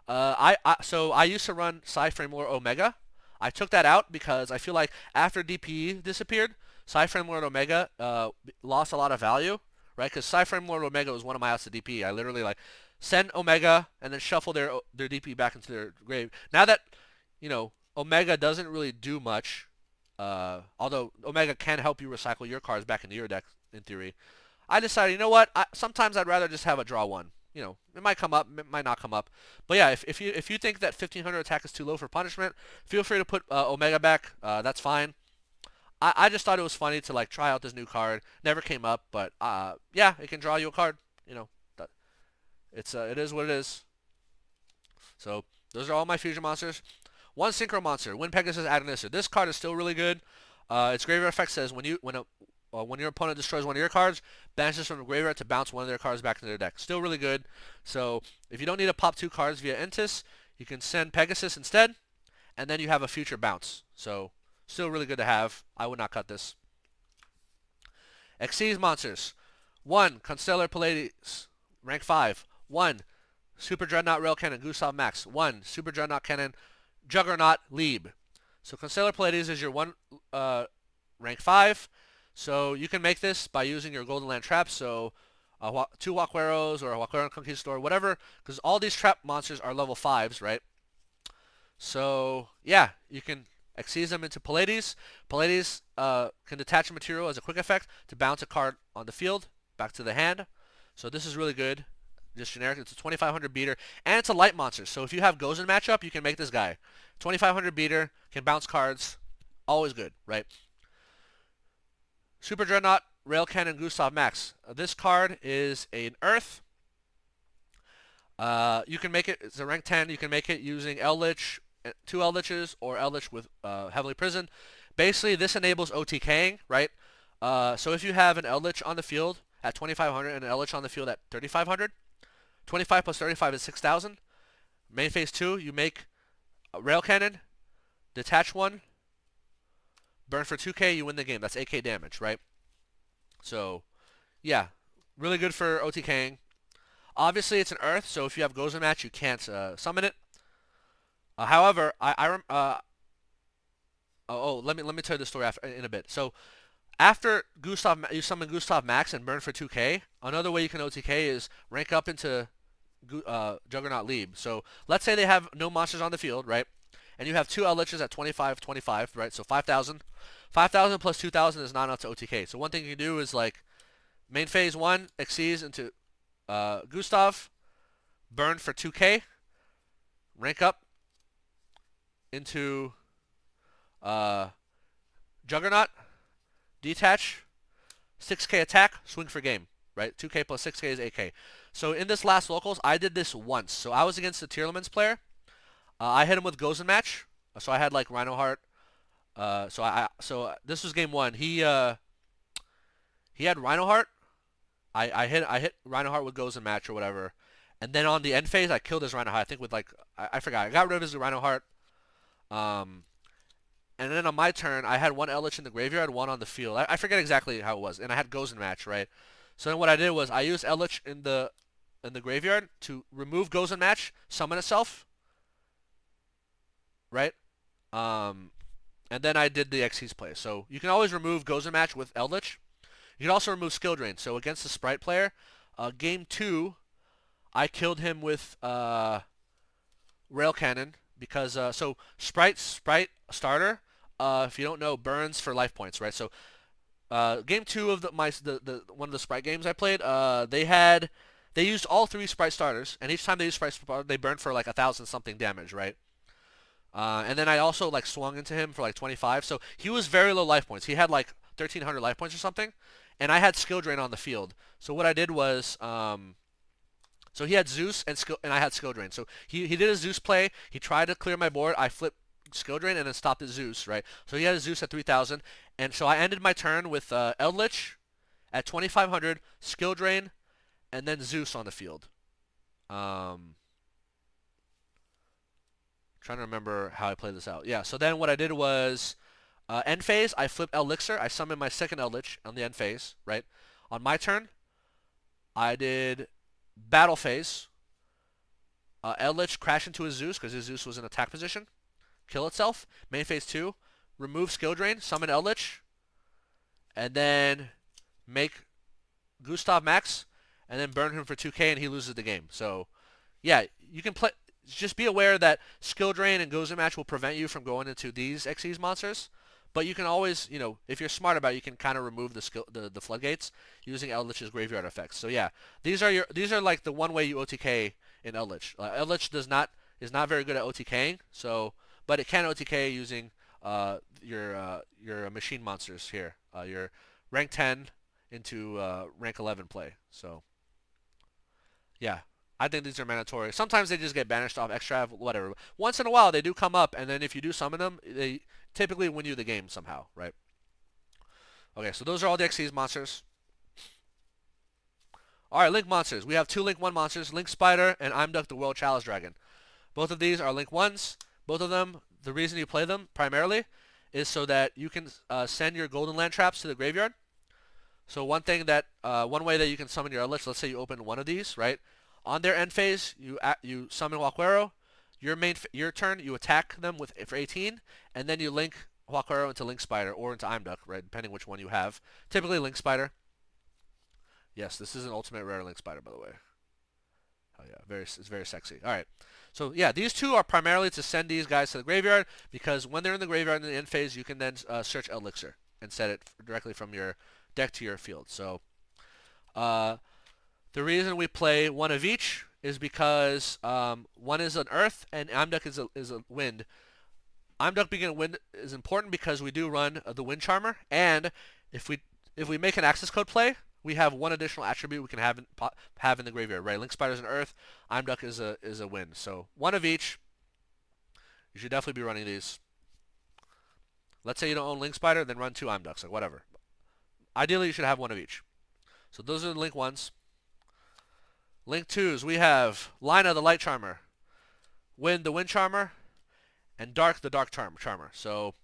So I used to run Psy-Frame Lord Omega. I took that out because I feel like after DPE disappeared, Psy-Frame Lord Omega lost a lot of value, right? Because Psy-Frame Lord Omega was one of my outs to DPE. I literally like send Omega and then shuffle their DPE back into their grave. Now that, you know, Omega doesn't really do much, although Omega can help you recycle your cards back into your deck in theory, I decided, you know what? Sometimes I'd rather just have a draw 1. You know, it might come up, it might not come up. But yeah, if you think that 1500 attack is too low for Punishment, feel free to put Omega back. That's fine. I just thought it was funny to like try out this new card. Never came up, but yeah, it can draw you a card. You know, it is what it is. So those are all my fusion monsters. 1 Synchro monster, Wind Pegasus Agonister. This card is still really good. Its graveyard effect says when your opponent destroys one of your cards, banishes from the graveyard to bounce one of their cards back into their deck. Still really good. So if you don't need to pop 2 cards via Entis, you can send Pegasus instead, and then you have a future bounce. So still really good to have. I would not cut this. Xyz Monsters. 1 Constellar Pallades, rank 5. 1 Super Dreadnought Rail Cannon Gustav Max. 1 Super Dreadnought Cannon Juggernaut Lieb. So Constellar Pallades is your 1 rank 5. So you can make this by using your Golden Land traps. So 2 Walqueros or a Walquero Conquistador, whatever, because all these trap monsters are level 5s, right? So yeah, you can Xyz them into Pallades. Pallades can detach a material as a quick effect to bounce a card on the field back to the hand. So this is really good. Just generic. It's a 2500 beater, and it's a light monster. So if you have Gozen matchup, you can make this guy. 2500 beater, can bounce cards. Always good, right? Super Dreadnought, Rail Cannon, Gustav Max. This card is an Earth. You can make it, it's a rank 10, you can make it using Eldlich, 2 Eldliches, or Eldlich with Heavenly Prison. Basically, this enables OTKing, right? So if you have an Eldlich on the field at 2500 and an Eldlich on the field at 3500, 25 plus 35 is 6000. Main phase 2, you make a Rail Cannon, detach 1, burn for 2k, you win the game. That's 8k damage, right? So, yeah, really good for OTKing. Obviously, it's an Earth, so if you have Gozen match, you can't summon it. However, let me tell you the story in a bit. So after Gustav, you summon Gustav Max and burn for 2k. Another way you can OTK is rank up into Juggernaut Lieb. So let's say they have no monsters on the field, right? And you have 2 Eldliches at 25, right? So 5,000. 5,000 plus 2,000 is not enough to OTK. So one thing you can do is like main phase 1, Xyz into Gustav, burn for 2k, rank up into Juggernaut, detach, 6k attack, swing for game, right? 2k plus 6k is 8k. So in this last locals, I did this once. So I was against the Tearlaments player. I hit him with Gozen match. So I had like Rhino Heart. So this was game 1. He had Rhino Heart. I hit Rhino Heart with Gozen match or whatever. And then on the end phase, I killed his Rhino Heart. I think with like, I forgot. I got rid of his Rhino Heart. And then on my turn, I had 1 Eldlich in the graveyard, 1 on the field. I forget exactly how it was. And I had Gozen match, right? So then what I did was I used Eldlich in the graveyard to remove Gozen match, summon itself, right? And then I did the Xyz play. So you can always remove Gozen match with Eldlich. You can also remove skill drain. So against the Spright player, game 2, I killed him with Rail Cannon because so Spright starter, if you don't know, burns for life points, right? So game 2 of the one of the Spright games I played, they used all 3 Spright starters, and each time they used Spright starter, they burned for like 1,000 something damage, right? And then I also like swung into him for like 25, so he was very low life points. He had like 1,300 life points or something, and I had skill drain on the field. So what I did was, so he had Zeus and I had skill drain. So he did a Zeus play. He tried to clear my board. I flipped skill drain and then stopped at Zeus, right? So he had a Zeus at 3,000, and so I ended my turn with Eldlich at 2,500, skill drain, and then Zeus on the field. Trying to remember how I played this out. Yeah, so then what I did was end phase, I flipped Elixir. I summoned my second Eldlich on the end phase, right? On my turn, I did battle phase. Eldlich crash into his Zeus because his Zeus was in attack position. Kill itself. Main phase 2, remove skill drain, summon Eldlich, and then make Gustav Max, and then burn him for 2k and he loses the game. So, yeah, you can play. Just be aware that skill drain and Gozen match will prevent you from going into these Xyz monsters. But you can always, if you're smart about it, you can kind of remove the floodgates using Eldlich's graveyard effects. So yeah, these are like the one way you OTK in Eldlich. Eldlich is not very good at OTKing, but it can OTK using your machine monsters here, your rank 10 into rank 11 play. So yeah, I think these are mandatory. Sometimes they just get banished off extra, whatever. Once in a while they do come up, and then if you do summon them, they typically win you the game somehow, right? Okay, so those are all the Xyz monsters. Alright, Link monsters. We have 2 Link 1 monsters, Link Spider and Imduk the World Chalice Dragon. Both of these are Link 1s. Both of them, the reason you play them primarily is so that you can send your golden land traps to the graveyard. So one way that you can summon your Eldlich, let's say you open one of these, right? On their end phase, you summon Backrow. Your turn, you attack them for 18, and then you link Backrow into Link Spider or into Imduk, right? Depending which one you have. Typically Link Spider. Yes, this is an ultimate rare Link Spider, by the way. Oh yeah, it's very sexy. All right. So yeah, these two are primarily to send these guys to the graveyard because when they're in the graveyard in the end phase, you can then search Elixir and set it directly from your deck to your field. So uh, the reason we play one of each is because one is an earth and Amduck is a wind. Amduck being a wind is important because we do run the Wind Charmer, and if we make an access code play, we have one additional attribute we can have in the graveyard. Right, Link Spider's an earth, Amduck is a wind. So one of each. You should definitely be running these. Let's say you don't own Link Spider, then run two Amducks, like whatever. Ideally, you should have one of each. So those are the Link 1s. Link 2s, we have Lina the Light Charmer, Wind the Wind Charmer, and Dark the Dark Charmer. So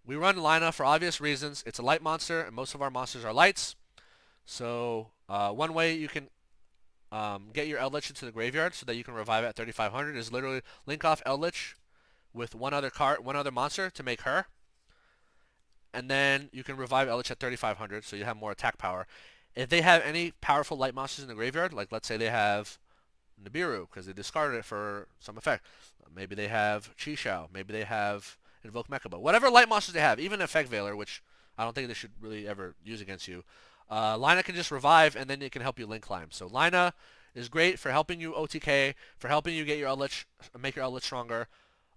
we run Lina for obvious reasons. It's a light monster, and most of our monsters are lights. So one way you can get your Eldlich into the graveyard so that you can revive it at 3,500 is literally link off Eldlich with one other monster to make her, and then you can revive Eldlich at 3,500, so you have more attack power. If they have any powerful light monsters in the graveyard, like let's say they have Nibiru because they discarded it for some effect, maybe they have Chisao, maybe they have Invoke Mechaba, whatever light monsters they have, even Effect Veiler, which I don't think they should really ever use against you. Lina can just revive, and then it can help you link climb. So Lina is great for helping you OTK, for helping you get your Eldlich, make your Eldlich stronger.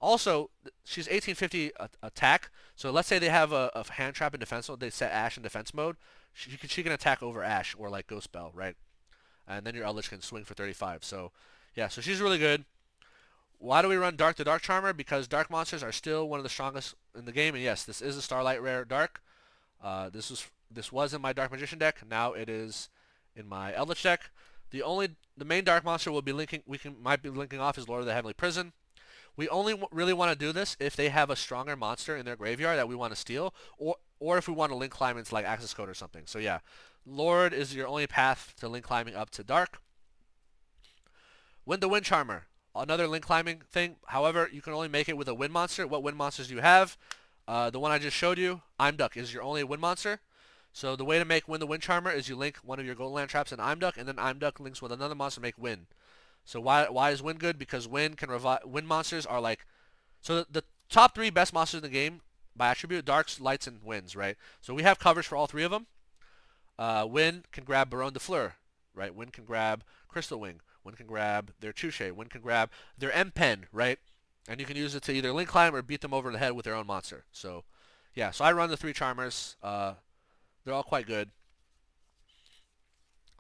Also, she's 1850 attack, so let's say they have a hand trap in defense mode, they set Ash in defense mode, she can attack over Ash or like Ghost Bell, right? And then your Eldlich can swing for 35. So yeah, so she's really good. Why do we run Dark the Dark Charmer? Because Dark monsters are still one of the strongest in the game, and yes, this is a Starlight Rare Dark. This was in my Dark Magician deck. Now it is in my Eldlich deck. The main Dark monster might be linking off is Lord of the Heavenly Prison. We only really want to do this if they have a stronger monster in their graveyard that we want to steal, or if we want to link climb into like access code or something. So yeah, Lord is your only path to link climbing up to Dark. Wind the Wind Charmer, another link climbing thing. However, you can only make it with a wind monster. What wind monsters do you have? The one I just showed you, Imduck, is your only wind monster. So the way to make Wind the Wind Charmer is you link one of your Golden Land traps in Imduck, and then Imduck links with another monster to make Wind. So why is Wind good? Because Wind can revive. Wind monsters are like, so the top 3 best monsters in the game by attribute: Darks, Lights, and Winds, right? So we have coverage for all 3 of them. Wind can grab Baronne de Fleur, right? Wind can grab Crystal Wing. Wind can grab their Touche. Wind can grab their M-Pen, right? And you can use it to either link climb or beat them over the head with their own monster. So yeah, so I run the 3 Charmers. They're all quite good.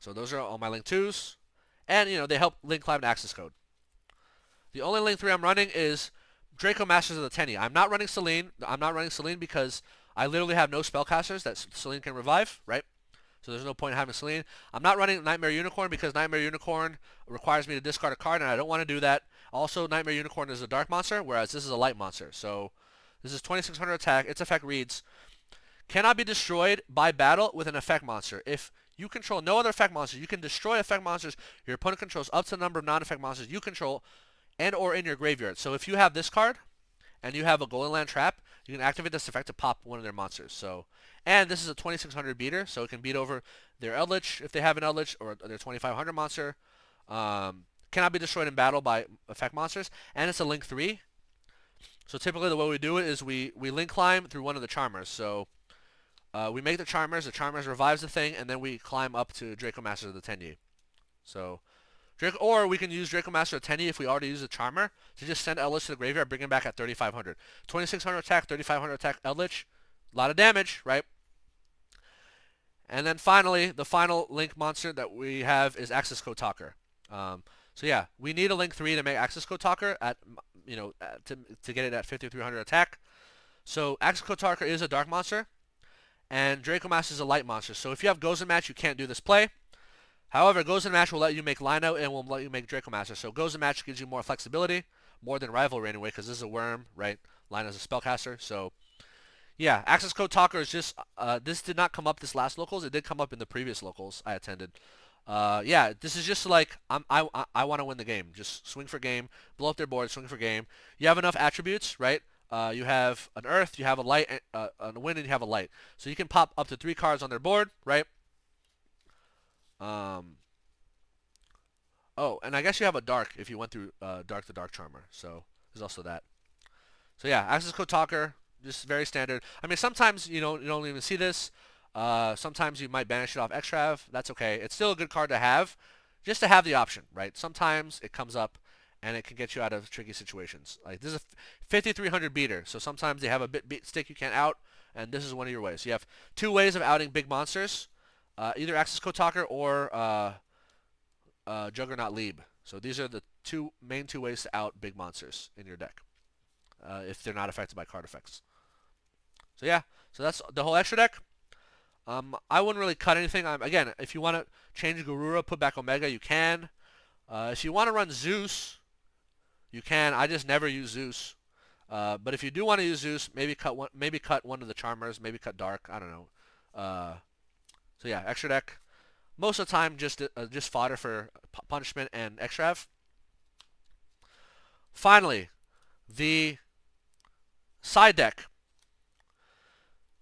So those are all my link 2s. And, they help link climb and access code. The only link 3 I'm running is Draco Masters of the Tenny. I'm not running Selene. I'm not running Selene because I literally have no spellcasters that Selene can revive, right? So there's no point in having Selene. I'm not running Nightmare Unicorn because Nightmare Unicorn requires me to discard a card, and I don't want to do that. Also, Nightmare Unicorn is a dark monster, whereas this is a light monster. So this is 2600 attack. Its effect reads, cannot be destroyed by battle with an effect monster. If you control no other effect monsters, you can destroy effect monsters your opponent controls up to the number of non-effect monsters you control and or in your graveyard. So if you have this card and you have a Golden Land trap, you can activate this effect to pop one of their monsters. So, and this is a 2600 beater, so it can beat over their Eldlich if they have an Eldlich, or their 2500 monster. Cannot be destroyed in battle by effect monsters, and it's a link 3. So typically the way we do it is we link climb through one of the Charmers. So we make the Charmers revives the thing, and then we climb up to Draco Master of the Tenyi. So, or we can use Draco Master of Tenyi if we already use the Charmer to just send Eldlich to the graveyard, bring him back at 3,500. 2,600 attack, 3,500 attack Eldlich. A lot of damage, right? And then finally, the final link monster that we have is Access Code Talker. So yeah, we need a link 3 to make Access Code Talker at, to get it at 5,300 attack. So Access Code Talker is a dark monster, and Draco Master is a light monster. So if you have Gozen Match, you can't do this play. However, Gozen Match will let you make Lino and will let you make Draco Master. So Gozen Match gives you more flexibility, more than Rivalry anyway, because this is a worm, right? Lino's a spellcaster. So yeah, Access Code Talker is just, this did not come up this last locals. It did come up in the previous locals I attended. Yeah, this is just like, I want to win the game. Just swing for game, blow up their board, swing for game. You have enough attributes, right? You have an earth, you have a light, a wind, and you have a light. So you can pop up to 3 cards on their board, right? Oh, and I guess you have a dark if you went through dark the dark charmer. So there's also that. So yeah, access code talker, just very standard. I mean, sometimes you don't even see this. Sometimes you might banish it off Xtrav. That's okay. It's still a good card to have, just to have the option, right? Sometimes it comes up, and it can get you out of tricky situations. Like this is a 5300 beater, so sometimes they have a bit beat stick you can't out, and this is one of your ways. So you have two ways of outing big monsters, either access code talker or Juggernaut Leeb. So these are the main two ways to out big monsters in your deck, if they're not affected by card effects. So yeah, so that's the whole extra deck. I wouldn't really cut anything. Again, if you want to change Garura, put back Omega, you can. If you want to run Zeus, you can. I just never use Zeus. But if you do want to use Zeus, maybe cut one of the Charmers, maybe cut Dark. I don't know. So yeah, extra deck. Most of the time, just fodder for punishment and Xtrav. Finally, the side deck.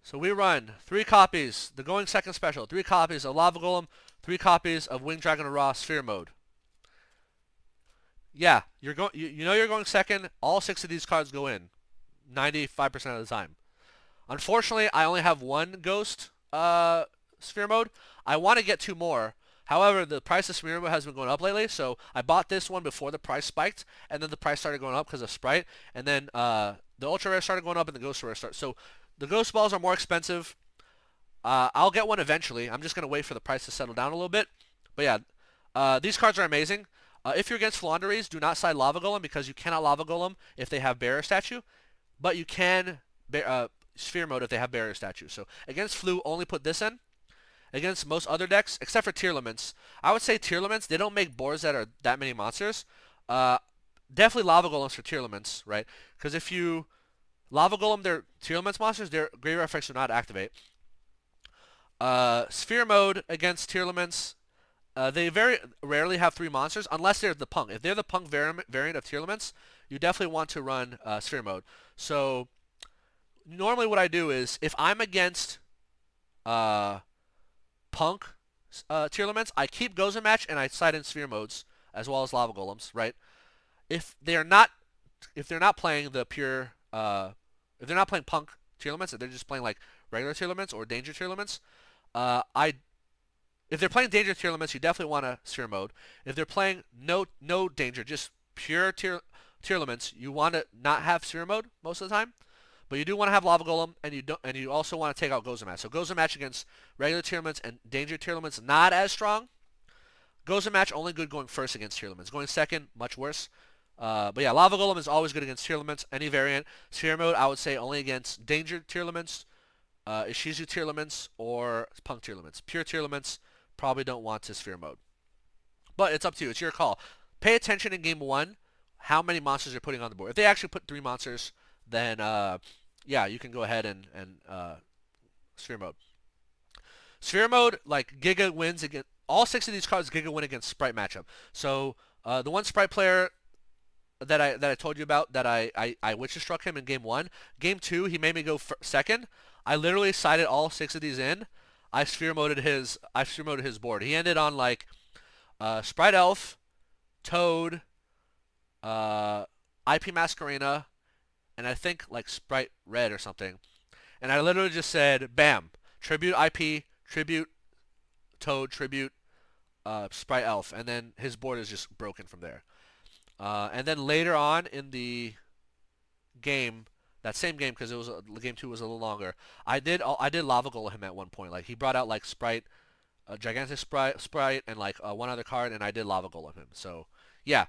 So we run 3 copies, the Going Second Special, 3 copies of Lava Golem, 3 copies of Winged Dragon of Ra Sphere Mode. Yeah, you're going second. All 6 of these cards go in, 95% of the time. Unfortunately, I only have 1 Ghost Sphere Mode. I want to get 2 more. However, the price of Sphere Mode has been going up lately, so I bought this one before the price spiked, and then the price started going up because of Spright, and then the Ultra Rare started going up, and the Ghost Rare started. So the Ghost Balls are more expensive. I'll get one eventually. I'm just going to wait for the price to settle down a little bit. But yeah, these cards are amazing. If you're against Flonderies, do not side Lava Golem because you cannot Lava Golem if they have Barrier Statue. But you can Sphere Mode if they have Barrier Statue. So against Flu, only put this in. Against most other decks, except for Tearlaments, I would say Tearlaments, they don't make boards that are that many monsters. Definitely Lava Golems for Tearlaments, right? Because if you Lava Golem their Tearlaments monsters, their graveyard effects do not activate. Sphere Mode against Tearlaments, they very rarely have 3 monsters unless they're the Punk. If they're the Punk variant of Tearlaments, you definitely want to run Sphere Mode. So normally what I do is if I'm against Punk Tearlaments, I keep Gozen Match and I side in Sphere Modes as well as Lava Golems, right? If they're not playing the pure if they're not playing Punk Tearlaments, if they're just playing like regular Tearlaments or Danger Tearlaments, if they're playing Danger Tearlaments, you definitely want to Sphere Mode. If they're playing no Danger, just pure Tearlaments, you want to not have Sphere Mode most of the time. But you do want to have Lava Golem, and you also want to take out Gozen Match. So Gozen Match against regular Tearlaments and Danger Tearlaments not as strong. Gozen Match only good going first against Tearlaments. Going second, much worse. But yeah, Lava Golem is always good against Tearlaments, any variant. Sphere Mode, I would say only against Danger Tearlaments, Xyz Tearlaments, or Punk Tearlaments. Pure Tearlaments probably don't want to Sphere Mode. But it's up to you. It's your call. Pay attention in game 1 how many monsters you're putting on the board. If they actually put 3 monsters, then yeah, you can go ahead and Sphere Mode. Sphere Mode, like Giga wins against all 6 of these cards. Giga win against Spright matchup. So the one Spright player that I told you about that I Witcher struck him in game 1. Game 2, he made me go second. I literally sided all 6 of these in. I Sphere Moded his board. He ended on like Spright Elf, Toad, IP Masquerena, and I think like Spright Red or something. And I literally just said, bam, tribute IP, tribute Toad, tribute Spright Elf, and then his board is just broken from there. And then later on in the game, that same game, because game 2 was a little longer, I did Lava Golem him at one point. Like he brought out like Spright, Gigantic Spright, and like one other card, and I did Lava Golem him. So yeah,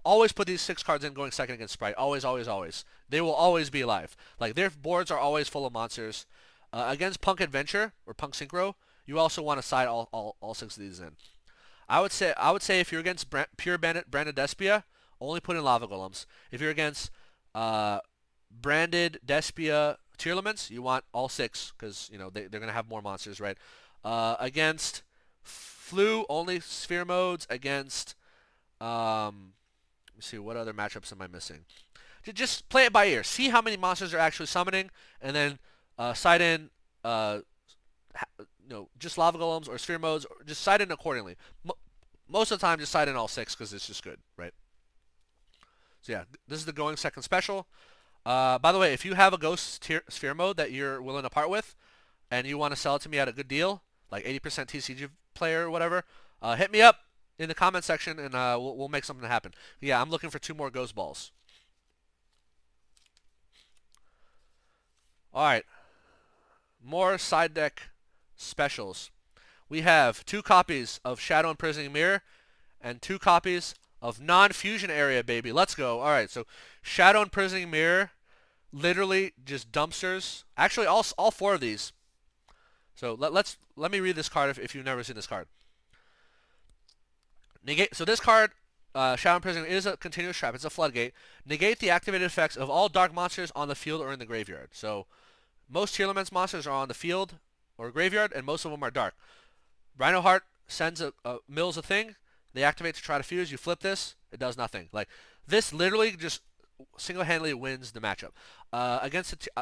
always put these 6 cards in going second against Spright. Always, always, always. They will always be alive. Like their boards are always full of monsters. Against Punk Adventure or Punk Synchro, you also want to side all 6 of these in. I would say if you're against pure branded Despia, only put in Lava Golems. If you're against branded Despia Tearlaments, you want all 6 because they're gonna have more monsters, right? Against Flu, only Sphere Modes. Against let me see, what other matchups am I missing? Just play it by ear. See how many monsters are actually summoning, and then side in just Lava Golems or Sphere Modes, or just side in accordingly. most of the time just side in all 6 because it's just good, right? So yeah, this is the going second special. By the way, if you have a Ghost Sphere mode that you're willing to part with, and you want to sell it to me at a good deal, like 80% TCG player or whatever, hit me up in the comment section, and we'll make something happen. Yeah, I'm looking for 2 more Ghost Balls. All right, more side deck specials. We have 2 copies of Shadow Imprisoning Mirror and 2 copies of Non-Fusion Area, baby. Let's go. All right, so Shadow Imprisoning Mirror, literally just dumpsters. Actually, all 4 of these. So let me read this card if you've never seen this card. Negate. So this card, Shadow Imprisoning, is a continuous trap. It's a floodgate. Negate the activated effects of all dark monsters on the field or in the graveyard. So most Tearlaments monsters are on the field or graveyard, and most of them are dark. Rhino Heart sends mills a thing. They activate to try to fuse. You flip this, it does nothing. Like, this literally just single-handedly wins the matchup.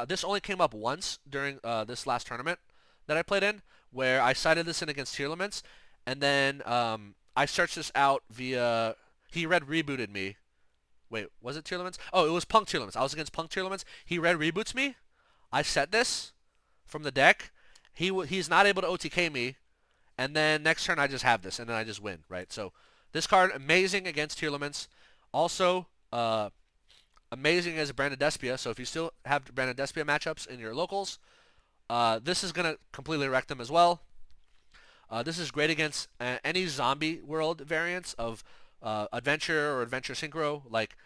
This only came up once during this last tournament that I played in, where I sided this in against Tearlaments, and then I searched this out via... He red rebooted me. Wait, was it Tearlaments? Oh, it was Punk Tearlaments. I was against Punk Tearlaments. He red reboots me. I set this from the deck. He's not able to OTK me. And then next turn I just have this, and then I just win, right? So this card, amazing against Tearlaments. Also, amazing as a Branded Despia. So if you still have Branded Despia matchups in your locals, this is going to completely wreck them as well. This is great against any zombie world variants of Adventure or Adventure Synchro. Like,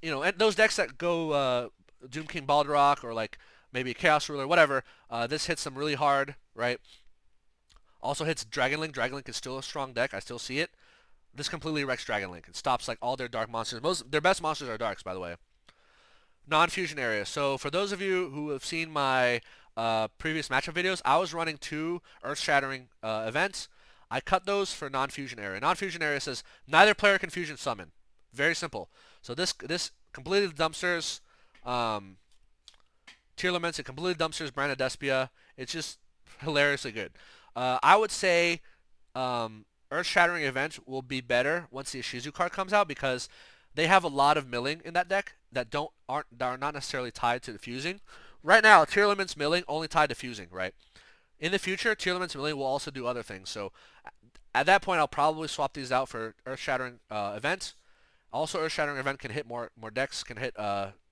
you know, and those decks that go Doom King Balderok or like maybe Chaos Ruler, whatever, this hits them really hard, right? Also hits Dragon Link. Dragon Link is still a strong deck. I still see it. This completely wrecks Dragon Link. It stops like all their dark monsters. Their best monsters are darks, by the way. Non-fusion area. So for those of you who have seen my previous matchup videos, I was running 2 earth-shattering events. I cut those for non-fusion area. Non-fusion area says neither player can fusion summon. Very simple. So this completely dumpsters Tearlaments. It completely dumpsters Branded Despia. It's just hilariously good. I would say Earth-Shattering Event will be better once the Xyz card comes out because they have a lot of milling in that deck that are not necessarily tied to the fusing. Right now, Tearlaments milling only tied to fusing, right? In the future, Tearlaments milling will also do other things. So at that point, I'll probably swap these out for Earth-Shattering Event. Also, Earth-Shattering Event can hit more decks, can hit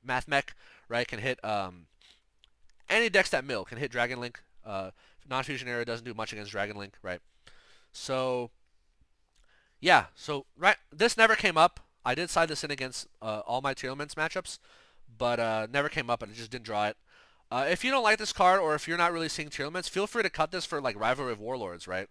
Math Mech, right? Can hit any decks that mill, can hit Dragon Link. Non-fusion area doesn't do much against Dragon Link, right? So, yeah. So, right, this never came up. I did side this in against all my Tearlaments matchups, but never came up, and I just didn't draw it. If you don't like this card, or if you're not really seeing Tearlaments, feel free to cut this for like Rivalry of Warlords, right?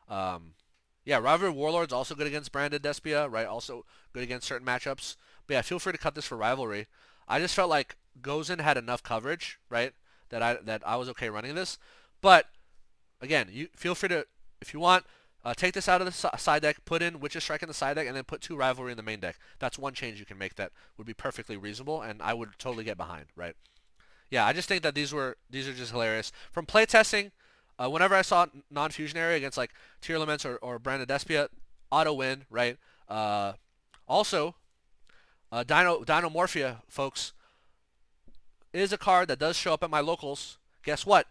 Yeah, Rivalry of Warlords also good against Branded Despia, right? Also good against certain matchups. But yeah, feel free to cut this for Rivalry. I just felt like Gozen had enough coverage, right? That I was okay running this. But again, you feel free to, if you want, take this out of the side deck, put in Witch's Strike in the side deck, and then put 2 Rivalry in the main deck. That's one change you can make that would be perfectly reasonable, and I would totally get behind, right? Yeah, I just think that these are just hilarious. From playtesting, whenever I saw non-fusion area against like Tearlaments or Branded Despia, auto win, right? Also, Dinomorphia, folks, is a card that does show up at my locals. Guess what?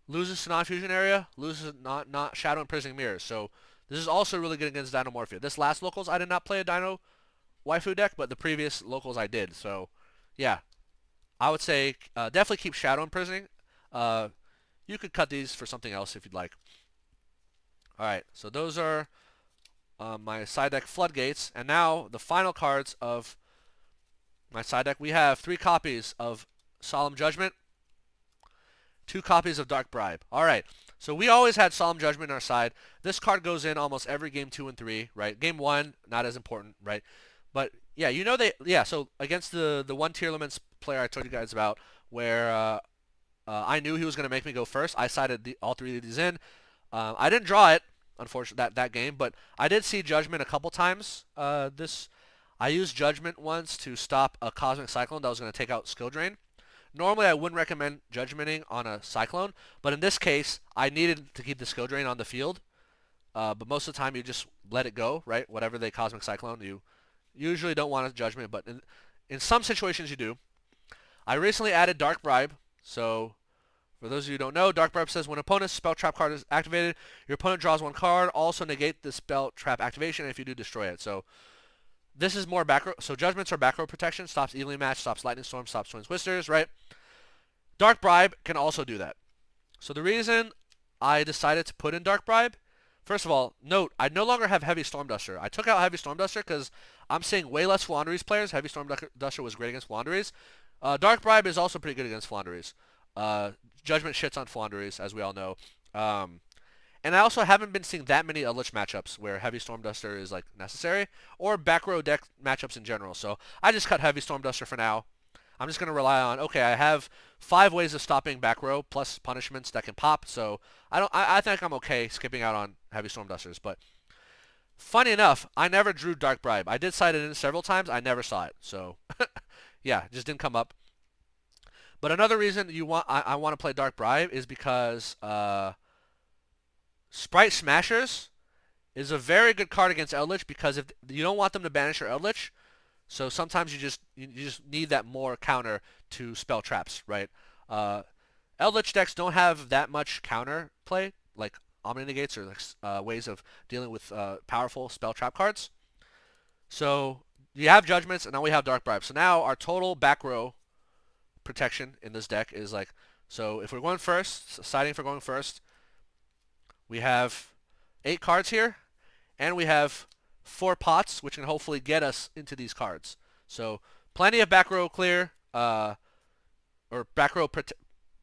Loses to non-fusion area, loses not Shadow Imprisoning Mirrors. So this is also really good against Dinomorphia. This last locals, I did not play a Dino waifu deck, but the previous locals I did. So yeah, I would say definitely keep Shadow Imprisoning. You could cut these for something else if you'd like. Alright, so those are my side deck Floodgates. And now the final cards of my side deck. We have 3 copies of Solemn Judgment, 2 copies of Dark Bribe. Alright, so we always had Solemn Judgment on our side. This card goes in almost every game 2 and 3, right? Game 1, not as important, right? But yeah, you know so against the one Tearlaments player I told you guys about, where I knew he was going to make me go first, I sided all 3 of these in. I didn't draw it, unfortunately, that game, but I did see Judgment a couple times. I used Judgment once to stop a Cosmic Cyclone that was going to take out Skill Drain. Normally, I wouldn't recommend Judgmenting on a Cyclone, but in this case, I needed to keep the Skill Drain on the field but most of the time you just let it go, right? Whatever they Cosmic Cyclone, you usually don't want a Judgment, but in some situations you do. I recently added Dark Bribe, so for those of you who don't know, Dark Bribe says when an opponent's spell trap card is activated, your opponent draws one card. Also negate the spell trap activation, and if you do, destroy it. So this is more back row. So Judgments are back row protection, stops evenly match, stops Lightning Storm, stops Twin Twisters, right? Dark Bribe can also do that. So the reason I decided to put in Dark Bribe, first of all, note, I no longer have Heavy Storm Duster. I took out Heavy Storm Duster because I'm seeing way less Flaunderies players. Heavy Storm Duster was great against Flaunderies. Dark Bribe is also pretty good against Flaunderies. Judgment shits on Flaunderies, as we all know. And I also haven't been seeing that many Eldlich matchups where Heavy Storm Duster is like necessary, or back row deck matchups in general. So I just cut Heavy Storm Duster for now. I'm just going to rely on, okay, I have 5 ways of stopping back row plus punishments that can pop, so I think I'm okay skipping out on Heavy Storm Dusters. But funny enough, I never drew Dark Bribe. I did sight it in several times. I never saw it. So yeah, just didn't come up. But another reason I want to play Dark Bribe is because Spright Smashers is a very good card against Eldlich, because if you don't want them to banish your Eldlich, so sometimes you just need that more counter to spell traps, right? Eldlich decks don't have that much counter play, like Omni Negates or like, ways of dealing with powerful spell trap cards. So you have Judgments, and now we have Dark Bribe. So now our total back row protection in this deck is like, so if we're going first, siding for going first, we have 8 cards here, and we have 4 pots, which can hopefully get us into these cards. So plenty of back row clear, or back row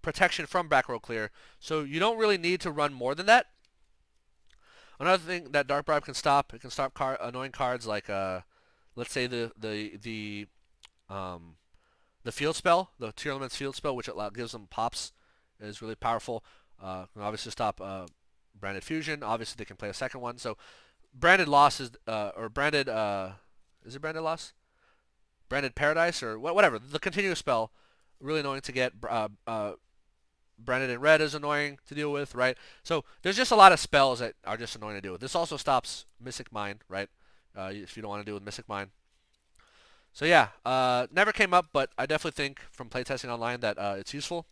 protection from back row clear. So you don't really need to run more than that. Another thing that Dark Bribe can stop, it can stop annoying cards like, let's say the field spell, the Tearlaments field spell, which gives them pops, is really powerful. Can obviously stop Branded Fusion. Obviously, they can play a second one. So Branded Loss is, or Branded, is it Branded Loss? Branded Paradise, or whatever. The continuous spell, really annoying to get. Branded in red is annoying to deal with, right? So there's just a lot of spells that are just annoying to deal with. This also stops Mystic Mine, right? If you don't want to deal with Mystic Mine. So yeah, never came up, but I definitely think from playtesting online that it's useful.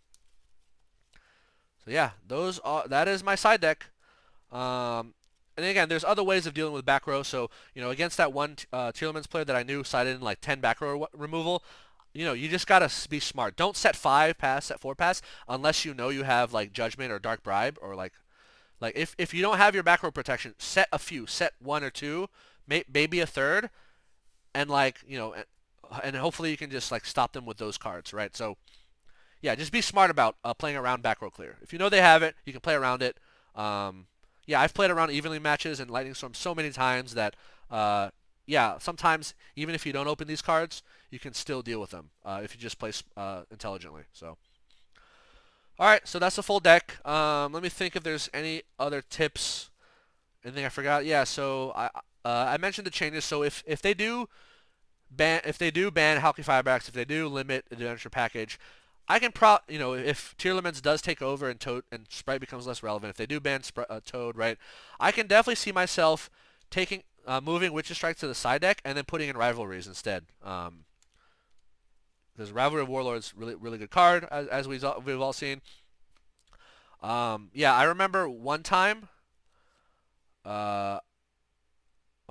So yeah, that is my side deck. And again, there's other ways of dealing with back row. So, against that one Tearlaments player that I knew sided in like 10 back row removal, you just gotta be smart. Don't set 5 pass, set 4 pass, unless you know you have like Judgment or Dark Bribe, or like if you don't have your back row protection, set a few, set 1 or 2, maybe a third, and and hopefully you can just like stop them with those cards, right? So yeah, just be smart about playing around back row clear. If you know they have it, you can play around it. Yeah, I've played around evenly matches and Lightning Storm so many times that, yeah, sometimes even if you don't open these cards, you can still deal with them if you just play intelligently. So, all right, so that's the full deck. Let me think if there's any other tips. Anything I forgot? Yeah, so I mentioned the changes. So if they do ban Halky Firebrax, if they do limit the Adventure Package, I can if Tearlaments does take over and Toad and Spright becomes less relevant, if they do ban Toad, right, I can definitely see myself moving Witch's Strike to the side deck and then putting in Rivalries instead. Because Rivalry of Warlords really good card, as we've all seen. Yeah, I remember one time. I'm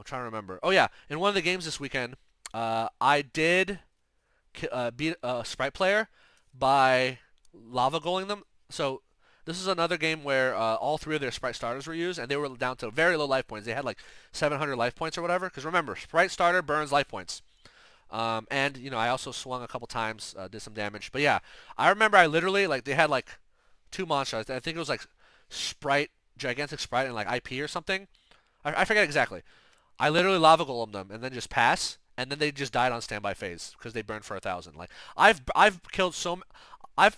trying to remember. Oh yeah, in one of the games this weekend, I did beat a Spright player by lava goaling them. So this is another game where all 3 of their Spright starters were used, and they were down to very low life points. They had like 700 life points or whatever. Because remember, Spright starter burns life points. And I also swung a couple times, did some damage. But yeah, I remember I literally they had like 2 monsters. I think it was like Spright, Gigantic Spright, and like IP or something. I forget exactly. I literally lava golem them and then just pass. And then they just died on standby phase because they burned for 1,000. Like I've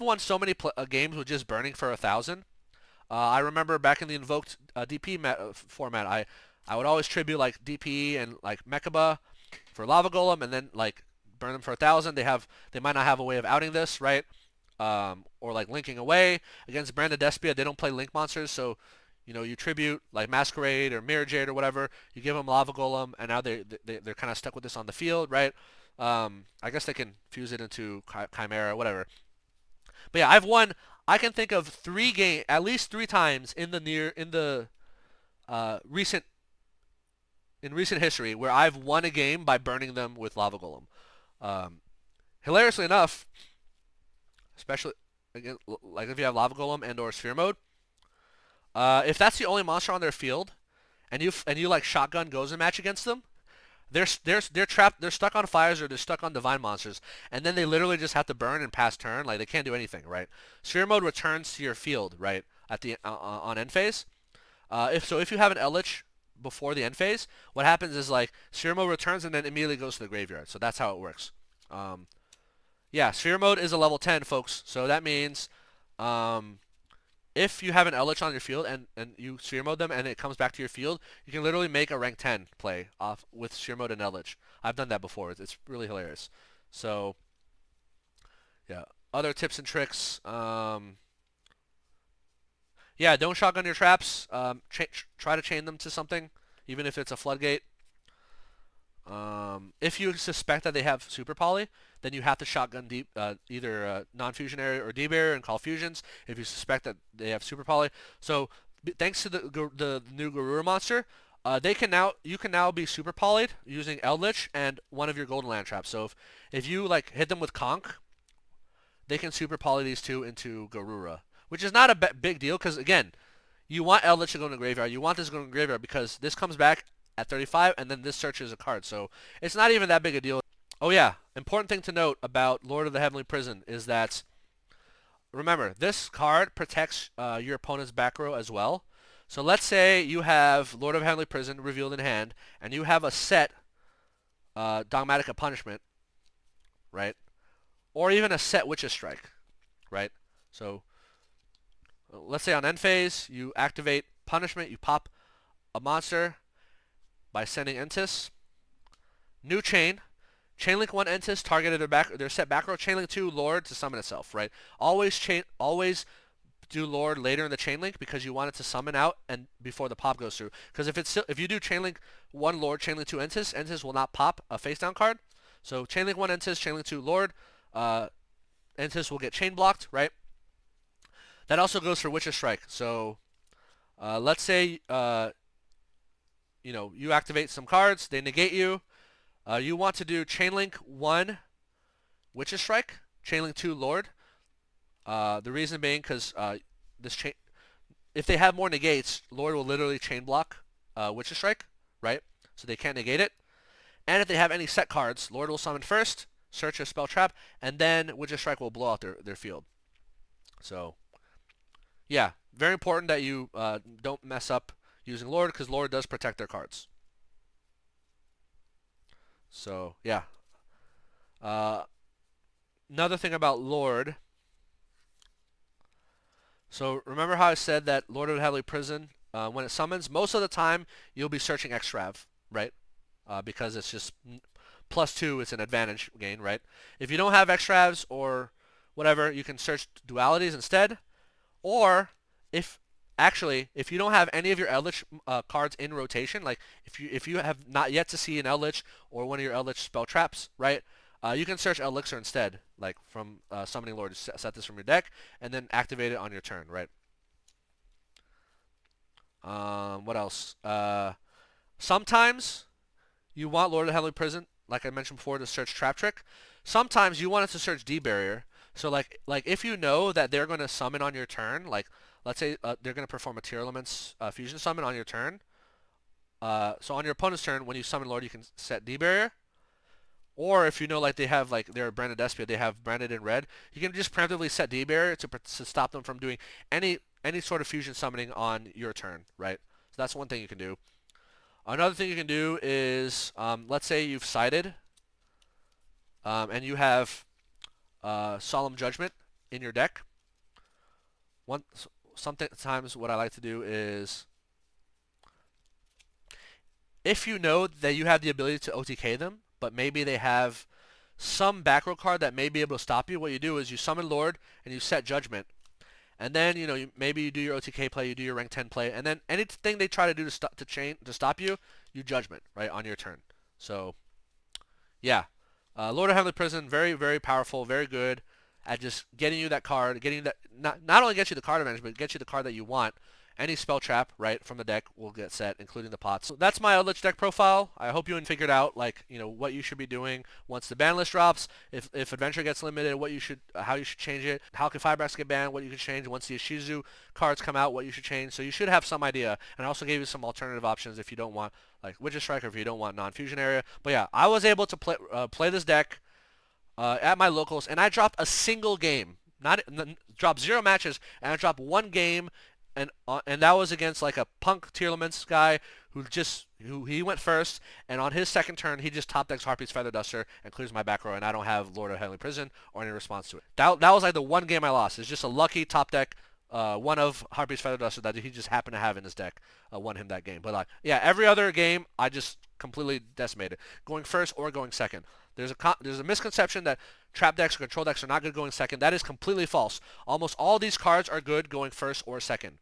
won so many games with just burning for 1,000. I remember back in the invoked DP format, I would always tribute like DP and like Mechaba for lava golem, and then like burn them for 1,000. They might not have a way of outing this, right? Or like linking away against Branded Despia. They don't play link monsters, so you know, you tribute like Masquerade or Mirror Jade or whatever. You give them Lava Golem, and now they're kind of stuck with this on the field, right? I guess they can fuse it into Chimera, whatever. But yeah, I've won. I can think of at least 3 times uh, recent in recent history where I've won a game by burning them with Lava Golem. Um, Hilariously enough, especially again, like if you have Lava Golem and or Sphere Mode, if that's the only monster on their field, and you like shotgun goes a match against them, they're trapped. They're stuck on fires or they're stuck on divine monsters, and then they literally just have to burn and pass turn. Like they can't do anything, right? Sphere Mode returns to your field, right, at the on end phase. If you have an Eldlich before the end phase, what happens is like Sphere Mode returns and then immediately goes to the graveyard. So that's how it works. Yeah, Sphere Mode is a level 10, folks. So that means if you have an Eldlich on your field and you Sphere Mode them and it comes back to your field, you can literally make a rank 10 play off with Sphere Mode and Eldlich. I've done that before. It's really hilarious. So yeah, other tips and tricks. Yeah, don't shotgun your traps. Try to chain them to something, even if it's a Floodgate. If you suspect that they have Super Poly, then you have to shotgun either non-fusionary or D-Barrier and call fusions if you suspect that they have Super Poly. So thanks to the new Garura monster, you can now be Super Polyed using Eldlich and one of your golden land traps. So if you like hit them with Conch, they can Super Poly these two into Garura, which is not a big deal because again, you want Eldlich to go in the graveyard. You want this to go in the graveyard because this comes back at 35, and then this searches a card. So it's not even that big a deal. Oh yeah, important thing to note about Lord of the Heavenly Prison is that, remember, this card protects your opponent's back row as well. So let's say you have Lord of Heavenly Prison revealed in hand, and you have a set Dogmatika Punishment, right? Or even a set Witch's Strike, right? So let's say on end phase, you activate Punishment, you pop a monster by sending Entis. New chain. Chainlink 1 Entis targeted their set back row. Chainlink 2 Lord to summon itself, right? Always do Lord later in the chainlink because you want it to summon out and before the pop goes through. Because if you do Chainlink 1 Lord, Chainlink 2 Entis, Entis will not pop a face down card. So Chainlink 1 Entis, Chainlink 2 Lord, Entis will get chain blocked, right? That also goes for Witch's Strike. So let's say you activate some cards, they negate you. You want to do Chainlink 1 Witch's Strike, Chainlink 2 Lord. The reason being because if they have more negates, Lord will literally chain block Witch's Strike, right? So they can't negate it. And if they have any set cards, Lord will summon first, search a spell trap, and then Witch's Strike will blow out their field. So yeah, very important that you don't mess up using Lord because Lord does protect their cards. So yeah. Another thing about Lord. So remember how I said that Lord of the Heavenly Prison, when it summons, most of the time you'll be searching Xtrav, right? Because it's just +2, it's an advantage gain, right? If you don't have Xtravs or whatever, you can search dualities instead. Or if you don't have any of your Eldlich cards in rotation, like if you have not yet to see an Eldlich or one of your Eldlich spell traps, right? You can search Elixir instead, like from Summoning Lord. Set this from your deck and then activate it on your turn, right? What else? Sometimes you want Lord of the Heavenly Prison, like I mentioned before, to search Trap Trick. Sometimes you want it to search D-Barrier. So like if you know that they're going to summon on your turn, like let's say they're going to perform a Tearlaments fusion summon on your turn. So on your opponent's turn, when you summon Lord, you can set D-Barrier. Or if you know like they have like they're branded Despia, they have branded in red, you can just preemptively set D-Barrier to stop them from doing any sort of fusion summoning on your turn, right? So that's one thing you can do. Another thing you can do is let's say you've sided and you have Solemn Judgment in your deck. Sometimes what I like to do is, if you know that you have the ability to OTK them, but maybe they have some back row card that may be able to stop you, what you do is you summon Lord and you set Judgment. And then, you know, maybe you do your OTK play, you do your rank 10 play, and then anything they try to do to stop you, you judgment, right, on your turn. So, yeah. Lord of Heavenly Prison, very, very powerful, very good at just getting you that card, getting that, not only get you the card advantage, but get you the card that you want. Any spell trap, right, from the deck will get set, including the pots. So that's my Eldlich deck profile. I hope you figured out, like, you know, what you should be doing once the ban list drops. If Adventure gets limited, what you should, how you should change it. How can Firebracks get banned? What you can change. Once the Xyz cards come out, what you should change. So you should have some idea. And I also gave you some alternative options if you don't want, like, Witch's Strike, or if you don't want non-fusion area. But yeah, I was able to play this deck at my locals, and I dropped a single game. Dropped 0 matches, and I dropped 1 game. And that was against like a punk Tearlaments guy who he went first, and on his second turn he just top decks Harpy's Feather Duster and clears my back row, and I don't have Lord of Heavenly Prison or any response to it. That was like the one game I lost. It's just a lucky top deck one of Harpy's Feather Duster that he just happened to have in his deck won him that game. But yeah, every other game I just completely decimated, going first or going second. There's a misconception that trap decks or control decks are not good going second. That is completely false. Almost all these cards are good going first or second.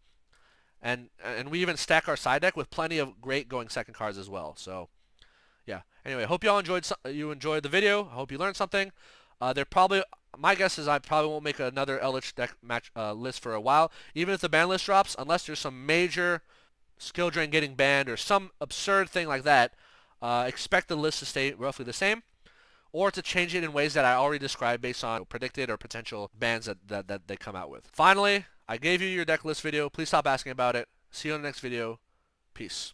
And we even stack our side deck with plenty of great going second cards as well. So, yeah. Anyway, hope y'all enjoyed the video. I hope you learned something. My guess is I probably won't make another Eldlich deck match list for a while, even if the ban list drops, unless there's some major skill drain getting banned or some absurd thing like that. Expect the list to stay roughly the same, or to change it in ways that I already described based on predicted or potential bans that they come out with. Finally, I gave you your deck list video. Please stop asking about it. See you in the next video. Peace.